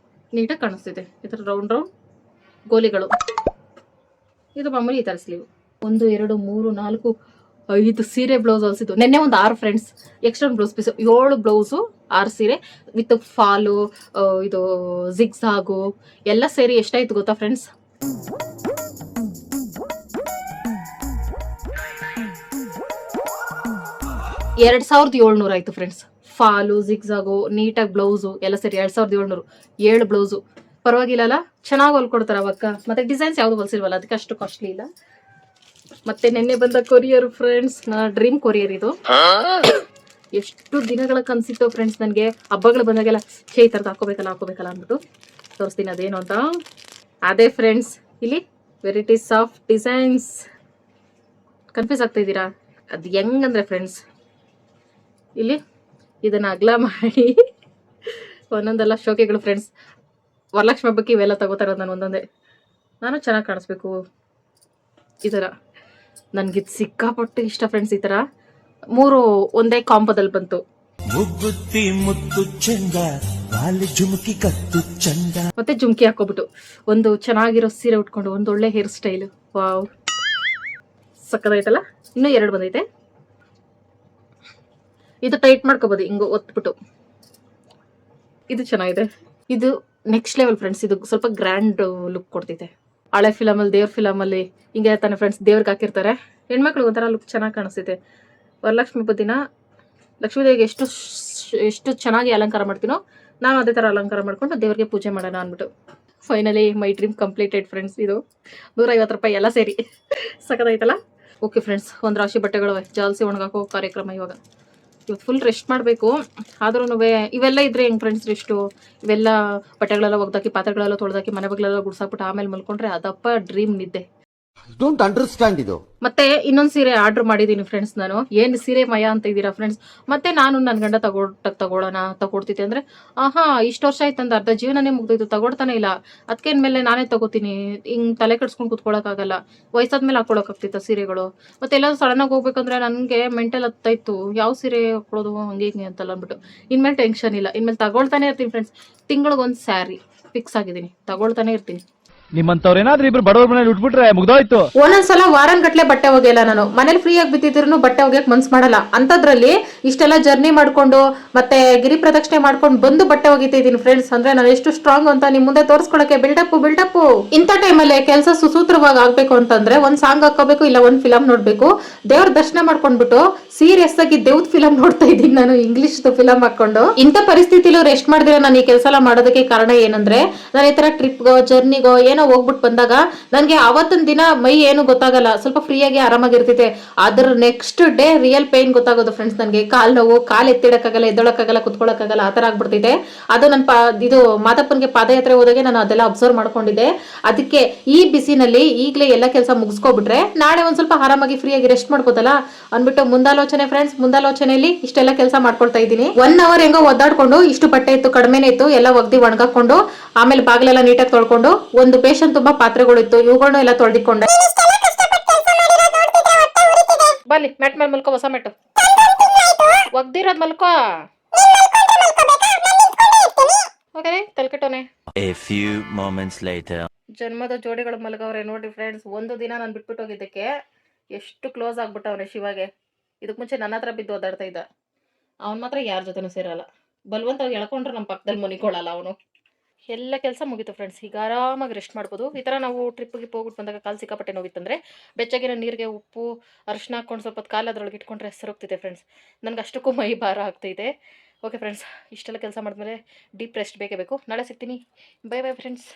ನೀಟಾಗಿ ಕಾಣಿಸ್ತಿದೆ. ಈ ಥರ ರೌಂಡ್ ಗೋಲಿಗಳು. ಇದು ಮಾಮೂಲಿ ಈ ಥರ ಸ್ಲೀವ್. 1 2 3 4 5 ಸೀರೆ ಬ್ಲೌಸ್ ಹೊಲಿಸಿದ್ದು. ನೆನ್ನೆ ಒಂದು 6 friends extra blouse piece. 7 blouse 6 ಸೀರೆ ವಿತ್ ಫಾಲು, ಇದು ಜಿಗ್ಸಾಗು ಎಲ್ಲ ಸೇರಿ ಎಷ್ಟಾಯ್ತು ಗೊತ್ತಾ ಫ್ರೆಂಡ್ಸ್? 2700 ಆಯ್ತು ಫ್ರೆಂಡ್ಸ್. ಫಾಲು ಜಿಗ್ಸಾಗು ನೀಟಾಗಿ ಬ್ಲೌಸು ಎಲ್ಲ ಸೇರಿ 2700. 7 ಬ್ಲೌಸು ಪರವಾಗಿಲ್ಲಲ್ಲ, ಚೆನ್ನಾಗಿ ಹೊಲ್ಕೊಡ್ತಾರೆ ಅವಕ್ಕ. ಮತ್ತೆ ಡಿಸೈನ್ಸ್ ಯಾವುದು ಹೊಲ್ಸಿಲ್ವಲ್ಲ, ಅದಕ್ಕೆ ಅಷ್ಟು ಕಾಸ್ಟ್ಲಿ ಇಲ್ಲ. ಮತ್ತೆ ನಿನ್ನೆ ಬಂದ ಕೊರಿಯರ್ ಫ್ರೆಂಡ್ಸ್, ನನ್ನ ಡ್ರೀಮ್ ಕೊರಿಯರ್ ಇದು. ಎಷ್ಟು ದಿನಗಳ ಕನಸಿತ್ತು ಫ್ರೆಂಡ್ಸ್ ನನಗೆ. ಹಬ್ಬಗಳು ಬಂದಾಗೆಲ್ಲ ಈ ಥರದ್ದು ಹಾಕೋಬೇಕಲ್ಲ ಅಂದ್ಬಿಟ್ಟು ತೋರಿಸ್ತೀನಿ ಅದೇನು ಅಂತ. ಅದೇ ಫ್ರೆಂಡ್ಸ್ ಇಲ್ಲಿ ವೆರೈಟೀಸ್ ಆಫ್ ಡಿಸೈನ್ಸ್. ಕನ್ಫ್ಯೂಸ್ ಆಗ್ತಾ ಇದ್ದೀರಾ? ಅದು ಹೆಂಗಂದ್ರೆ ಫ್ರೆಂಡ್ಸ್, ಇಲ್ಲಿ ಇದನ್ನ ಅಗಲ ಮಾಡಿ ಒಂದೊಂದೆಲ್ಲ ಶೋಕಿಗಳು ಫ್ರೆಂಡ್ಸ್. ವರಲಕ್ಷ್ಮಿ ಹಬ್ಬಕ್ಕೆ ಇವೆಲ್ಲ ತಗೋತಾರೋದು ನಾನು ಒಂದೊಂದೇ. ನಾನು ಚೆನ್ನಾಗಿ ಕಾಣಿಸ್ಬೇಕು ಈ ಥರ. ನನಗಿದು ಸಿಕ್ಕಾಪಟ್ಟೆ ಇಷ್ಟ ಫ್ರೆಂಡ್ಸ್. ಈ ಥರ 3 ಒಂದೇ ಕಾಂಬೋದಲ್ಲಿ ಬಂತು. ಮುಗ್ಗುತ್ತಿ ಮುತ್ತು ಚಂದ ವಾಲಿ ಜುಮುಕಿ ಕತ್ತು ಚಂದ. ಮತ್ತೆ ಜುಮ್ಕಿ ಹಾಕೋಬಿಟ್ಟು ಒಂದು ಚೆನ್ನಾಗಿರೋ ಸೀರೆ ಉಟ್ಕೊಂಡು ಒಂದು ಒಳ್ಳೆ ಹೇರ್ ಸ್ಟೈಲ್. ವಾವ್, ಸಕ್ಕದಾಯ್ತಲ್ಲ. ಇನ್ನೂ 2 ಬಂದೈತೆ. ಇದು ಟೈಟ್ ಮಾಡ್ಕೋಬೋದು ಹಿಂಗೆ ಒತ್ಬಿಟ್ಟು. ಇದು ಚೆನ್ನಾಗಿದೆ. ಇದು ನೆಕ್ಸ್ಟ್ ಲೆವೆಲ್ ಫ್ರೆಂಡ್ಸ್. ಇದು ಸ್ವಲ್ಪ ಗ್ರ್ಯಾಂಡ್ ಲುಕ್ ಕೊಡ್ತೈತೆ. ಹಳೆ ಫಿಲಮಲ್ಲಿ, ದೇವ್ರ ಫಿಲಮಲ್ಲಿ ಹಿಂಗೆ ತಾನೆ ಫ್ರೆಂಡ್ಸ್, ದೇವ್ರಿಗೆ ಹಾಕಿರ್ತಾರೆ. ಹೆಣ್ಮಕ್ಳಿಗೆ ಒಂಥರ ಲುಕ್ ಚೆನ್ನಾಗಿ ಕಾಣಿಸ್ತೈತೆ. ವರಲಕ್ಷ್ಮಿ ಹಬ್ಬದ ದಿನ ಲಕ್ಷ್ಮೀದೇವಿಗೆ ಎಷ್ಟು ಚೆನ್ನಾಗಿ ಅಲಂಕಾರ ಮಾಡ್ತೀನೋ ನಾನು ಅದೇ ಥರ ಅಲಂಕಾರ ಮಾಡ್ಕೊಂಡು ದೇವ್ರಿಗೆ ಪೂಜೆ ಮಾಡೋಣ ಅಂದ್ಬಿಟ್ಟು. Finally my dream completed friends. ಇದು 150 ರೂಪಾಯಿ ಎಲ್ಲ ಸೇರಿ ಸಕ್ಕದಾಯ್ತಲ್ಲ. ಓಕೆ ಫ್ರೆಂಡ್ಸ್, ಒಂದು ರಾಶಿ ಬಟ್ಟೆಗಳು ಜಾಲ್ಸಿ ಒಣಗಾಕೋ ಕಾರ್ಯಕ್ರಮ ಇವಾಗ. ಇವತ್ತು ಫುಲ್ ರೆಸ್ಟ್ ಮಾಡಬೇಕು. ಆದ್ರೂ ಇವೆಲ್ಲ ಇದ್ರೆ ಹೆಂಗೆ ಫ್ರೆಂಡ್ಸ್ ರೆಸ್ಟು? ಇವೆಲ್ಲ ಬಟ್ಟೆಗಳೆಲ್ಲ ಒಗ್ದಾಕಿ, ಪಾತ್ರೆಗಳೆಲ್ಲ ತೊಳೆದಾಕಿ, ಮನೆ ಬಗ್ಲೆಲ್ಲ ಗುಡ್ಸಾಕ್ಬಿಟ್ಟು ಆಮೇಲೆ ಮಲ್ಕೊಂಡ್ರೆ ಅದಪ್ಪ ಡ್ರೀಮ್ ನಿದ್ದೆ. ಡೋಂಟ್ ಅಂಡರ್ಸ್ಟ್ಯಾಂಡ್ ಇದು. ಮತ್ತೆ ಇನ್ನೊಂದು ಸೀರೆ ಆರ್ಡರ್ ಮಾಡಿದ್ದೀನಿ ಫ್ರೆಂಡ್ಸ್. ನಾನು ಏನು ಸೀರೆ ಮಯ ಅಂತ ಇದ್ದೀರಾ ಫ್ರೆಂಡ್ಸ್. ಮತ್ತೆ ನಾನು ನನ್ನ ಗಂಡ ತಗೊಡ್ತಿದ್ದೆ ಅಂದರೆ ಇಷ್ಟು ವರ್ಷ ಆಯ್ತು ಅಂದ, ಅರ್ಧ ಜೀವನನೇ ಮುಗ್ದೋಯ್ತು, ತಗೊಡ್ತಾನೆ ಇಲ್ಲ. ಅದಕ್ಕೆ ಮೇಲೆ ನಾನೇ ತಗೋತೀನಿ. ಹಿಂಗೆ ತಲೆ ಕೆಡ್ಸ್ಕೊಂಡು ಕೂತ್ಕೊಳ್ಳೋಕ್ಕಾಗಲ್ಲ. ವಯಸ್ಸಾದ್ಮೇಲೆ ಹಾಕೊಳಕ್ಕಾಗ್ತಿತ್ತು ಸೀರೆಗಳು. ಮತ್ತೆ ಎಲ್ಲಾದ್ರೂ ಸಡನ್ನಾಗಿ ಹೋಗ್ಬೇಕಂದ್ರೆ ನನಗೆ ಮೆಂಟಲ್ ಹತ್ತಾಯ್ತು, ಯಾವ ಸೀರೆ ಹಾಕೊಳ್ಳೋದು ಹಂಗೆ ಹಿಂಗೆ ಅಂತಲ್ಲ ಅಂದ್ಬಿಟ್ಟು. ಇನ್ಮೇಲೆ ಟೆನ್ಷನ್ ಇಲ್ಲ. ಇನ್ಮೇಲೆ ತಗೊಳ್ತಾನೆ ಇರ್ತೀನಿ ಫ್ರೆಂಡ್ಸ್. ತಿಂಗಳಿಗೊಂದು ಸ್ಯಾರಿ ಫಿಕ್ಸ್ ಆಗಿದ್ದೀನಿ, ತಗೊಳ್ತಾನೆ ಇರ್ತೀನಿ. ನಿಮ್ಮಂತವ್ರೇನಾದ್ರೂ ಇಬ್ರು ಬಡವ್ರ ಮನೇಲಿ ಉಟ್ಬಿಟ್ರೆ ಮುಗ್ದೋಯ್ತು. ಒಂದೊಂದ್ಸಲ ವಾರನ್ಗಟ್ಲೆ ಬಟ್ಟೆ ಒಗೆಯಲ್ಲ ನಾನು. ಮನೇಲಿ ಫ್ರೀ ಆಗಿ ಬಿದ್ದಿದ್ರು ಬಟ್ಟೆ ಒಗೆಯಕ್ ಮನ್ಸ್ ಮಾಡಲ್ಲ. ಅಂತದ್ರಲ್ಲಿ ಇಷ್ಟೆಲ್ಲ ಜರ್ನಿ ಮಾಡ್ಕೊಂಡು ಮತ್ತೆ ಗಿರಿ ಪ್ರದಕ್ಷಿಣೆ ಮಾಡ್ಕೊಂಡು ಬಂದು ಬಟ್ಟೆ ಒಗಿತಾ ಇದೀನಿ ಫ್ರೆಂಡ್ಸ್. ಅಂದ್ರೆ ನಾನು ಎಷ್ಟು ಸ್ಟ್ರಾಂಗ್ ಅಂತ ನಿಮ್ ಮುಂದೆ ತೋರಿಸ್ಕೊಳಕ್ಕೆ ಬಿಲ್ಡಪ್. ಇಂಥ ಟೈಮಲ್ಲಿ ಕೆಲಸ ಸುಸೂತ್ರವಾಗಿ ಆಗ್ಬೇಕು ಅಂತಂದ್ರೆ ಒಂದ್ ಸಾಂಗ್ ಹಾಕೋಬೇಕು, ಇಲ್ಲ ಒಂದ್ ಫಿಲಮ್ ನೋಡ್ಬೇಕು. ದೇವ್ರ ದರ್ಶನ ಮಾಡ್ಕೊಂಡ್ಬಿಟ್ಟು ಸೀರಿಯಸ್ ಆಗಿ ದೇವ್ದ ಫಿಲಮ್ ನೋಡ್ತಾ ಇದ್ದೀನಿ ನಾನು, ಇಂಗ್ಲಿಷ್ ಫಿಲಮ್ ಹಾಕೊಂಡು. ಇಂಥ ಪರಿಸ್ಥಿತಿಲೂ ರೆಸ್ಟ್ ಮಾಡಿದ್ರೆ ನಾನು ಈ ಕೆಲಸ ಎಲ್ಲ ಮಾಡೋದಕ್ಕೆ ಕಾರಣ ಏನಂದ್ರೆ, ನಾನು ಈ ತರ ಟ್ರಿಪ್ಗೋ ಜರ್ನಿಗೋ ಏನೋ ಹೋಗ್ಬಿಟ್ಟು ಬಂದಾಗ ನನಗೆ ಅವತ್ತಿನ ದಿನ ಮೈ ಏನು ಗೊತ್ತಾಗಲ್ಲ, ಸ್ವಲ್ಪ ಫ್ರೀ ಆಗಿ ಆರಾಮಾಗಿರ್ತೈತೆ. ಅದ್ರ ನೆಕ್ಸ್ಟ್ ಡೇ ರಿಯಲ್ ಪೇನ್ ಗೊತ್ತಾಗೋದು ಫ್ರೆಂಡ್ಸ್. ನನಗೆ ಕಾಲ್ ನೋವು, ಕಾಲ್ ಎತ್ತಿಡಕ್ಕಾಗಲ್ಲ, ಎದ್ದೊಳಕ್ಕಾಗಲ್ಲ, ಕುತ್ಕೊಳ್ಳೋಕ್ಕಾಗಲ್ಲ, ಆ ತರ ಆಗ್ಬಿಡ್ತೈತೆ. ಅದು ನನ್ನ ಇದು ಮಾದಪ್ಪನಿಗೆ ಪಾದಯಾತ್ರೆ ಹೋದಾಗೆ ನಾನು ಅದೆಲ್ಲ ಅಬ್ಸರ್ವ್ ಮಾಡ್ಕೊಂಡಿದ್ದೆ. ಅದಕ್ಕೆ ಈ ಬಿಸಿನಲ್ಲಿ ಈಗಲೇ ಎಲ್ಲ ಕೆಲಸ ಮುಗಿಸ್ಕೊಬಿಟ್ರೆ ನಾಳೆ ಒಂದ್ ಸ್ವಲ್ಪ ಆರಾಮಾಗಿ ಫ್ರೀ ಆಗಿ ರೆಸ್ಟ್ ಮಾಡ್ಬೋದಲ್ಲ ಅಂದ್ಬಿಟ್ಟು ಮುಂದಾಲೋಚನೆ ಫ್ರೆಂಡ್ಸ್. ಮುಂದಾಲೋಚನೆಯಲ್ಲಿ ಇಷ್ಟೆಲ್ಲ ಕೆಲಸ ಮಾಡ್ಕೊಳ್ತಾ ಇದ್ದೀನಿ. 1 ಅವರ್ ಹೆಂಗೋ ಒದ್ದಾಡ್ಕೊಂಡು, ಇಷ್ಟು ಬಟ್ಟೆ ಇತ್ತು, ಕಡಿಮೆನೇ ಇತ್ತು, ಎಲ್ಲ ಒಗ್ದಿ ಒಣಗಾಕೊಂಡು ಆಮೇಲೆ ಬಾಗಿಲೆಲ್ಲ ನೀಟಾಗಿ ತೊಳ್ಕೊಂಡು, ಒಂದು ಬೇಷನ್ ತುಂಬಾ ಪಾತ್ರೆಗಳು ಇತ್ತು, ಇವುಗಳನ್ನ ಎಲ್ಲ ತೊಳೆದಿಕೊಂಡೆ. ಬನ್ನಿ ಮೆಟ್ ಮೇಲೆ ಮಲ್ಕೋ, ಹೊಸ ಮೆಟ್ಟು ಒಗ್ದಿರೋದ್ ಮಲ್ಕೋ. ತಲ್ಕೆಟೋನೆ. A few moments later. ಜನ್ಮದ ಜೋಡಿಗಳು ಮಲಗವ್ರೆ ನೋಡ್ರಿ ಫ್ರೆಂಡ್ಸ್. ಒಂದು ದಿನ ನಾನು ಬಿಟ್ಬಿಟ್ಟು ಹೋಗಿದ್ದಕ್ಕೆ ಎಷ್ಟು ಕ್ಲೋಸ್ ಆಗ್ಬಿಟ್ಟವ್ರೆ ಶಿವಾಗೆ. ಇದಕ್ಕೆ ಮುಂಚೆ ನನ್ನ ಹತ್ರ ಬಿದ್ದು ಓದಾಡ್ತಾ ಇದ್ದ. ಅವ್ನು ಮಾತ್ರ ಯಾರ ಜೊತೆನೂ ಸೇರಲ್ಲ. ಬಲ್ವಂತ ಎಳ್ಕೊಂಡ್ರೆ ನಮ್ಮ ಪಕ್ಕದಲ್ಲಿ ಮನಿಕೊಳ್ಳಲ್ಲ ಅವನು. ಎಲ್ಲ ಕೆಲಸ ಮುಗೀತು ಫ್ರೆಂಡ್ಸ್. ಈಗ ಆರಾಮಾಗಿ ರೆಸ್ಟ್ ಮಾಡ್ಬೋದು. ಈ ಥರ ನಾವು ಟ್ರಿಪ್ಗೆ ಹೋಗ್ಬಿಟ್ಟು ಬಂದಾಗ ಕಾಲು ಸಿಕ್ಕಾಪಟ್ಟೆ ನೋವಿತ್ತಂದರೆ ಬೆಚ್ಚಗಿನ ನೀರಿಗೆ ಉಪ್ಪು ಅರಿಶಿನ ಹಾಕ್ಕೊಂಡು ಸ್ವಲ್ಪ ಕಾಲು ಅದ್ರೊಳಗೆ ಇಟ್ಕೊಂಡ್ರೆ ಸರೋಗ್ತಿದೆ ಫ್ರೆಂಡ್ಸ್. ನನಗೆ ಅಷ್ಟಕ್ಕೂ ಮೈ ಭಾರ ಆಗ್ತೈತೆ. ಓಕೆ ಫ್ರೆಂಡ್ಸ್, ಇಷ್ಟೆಲ್ಲ ಕೆಲಸ ಮಾಡಿದ್ಮೇಲೆ ಡೀಪ್ ರೆಸ್ಟ್ ಬೇಕೇ ಬೇಕು. ನಾಳೆ ಸಿಗ್ತೀನಿ. Bye bye friends.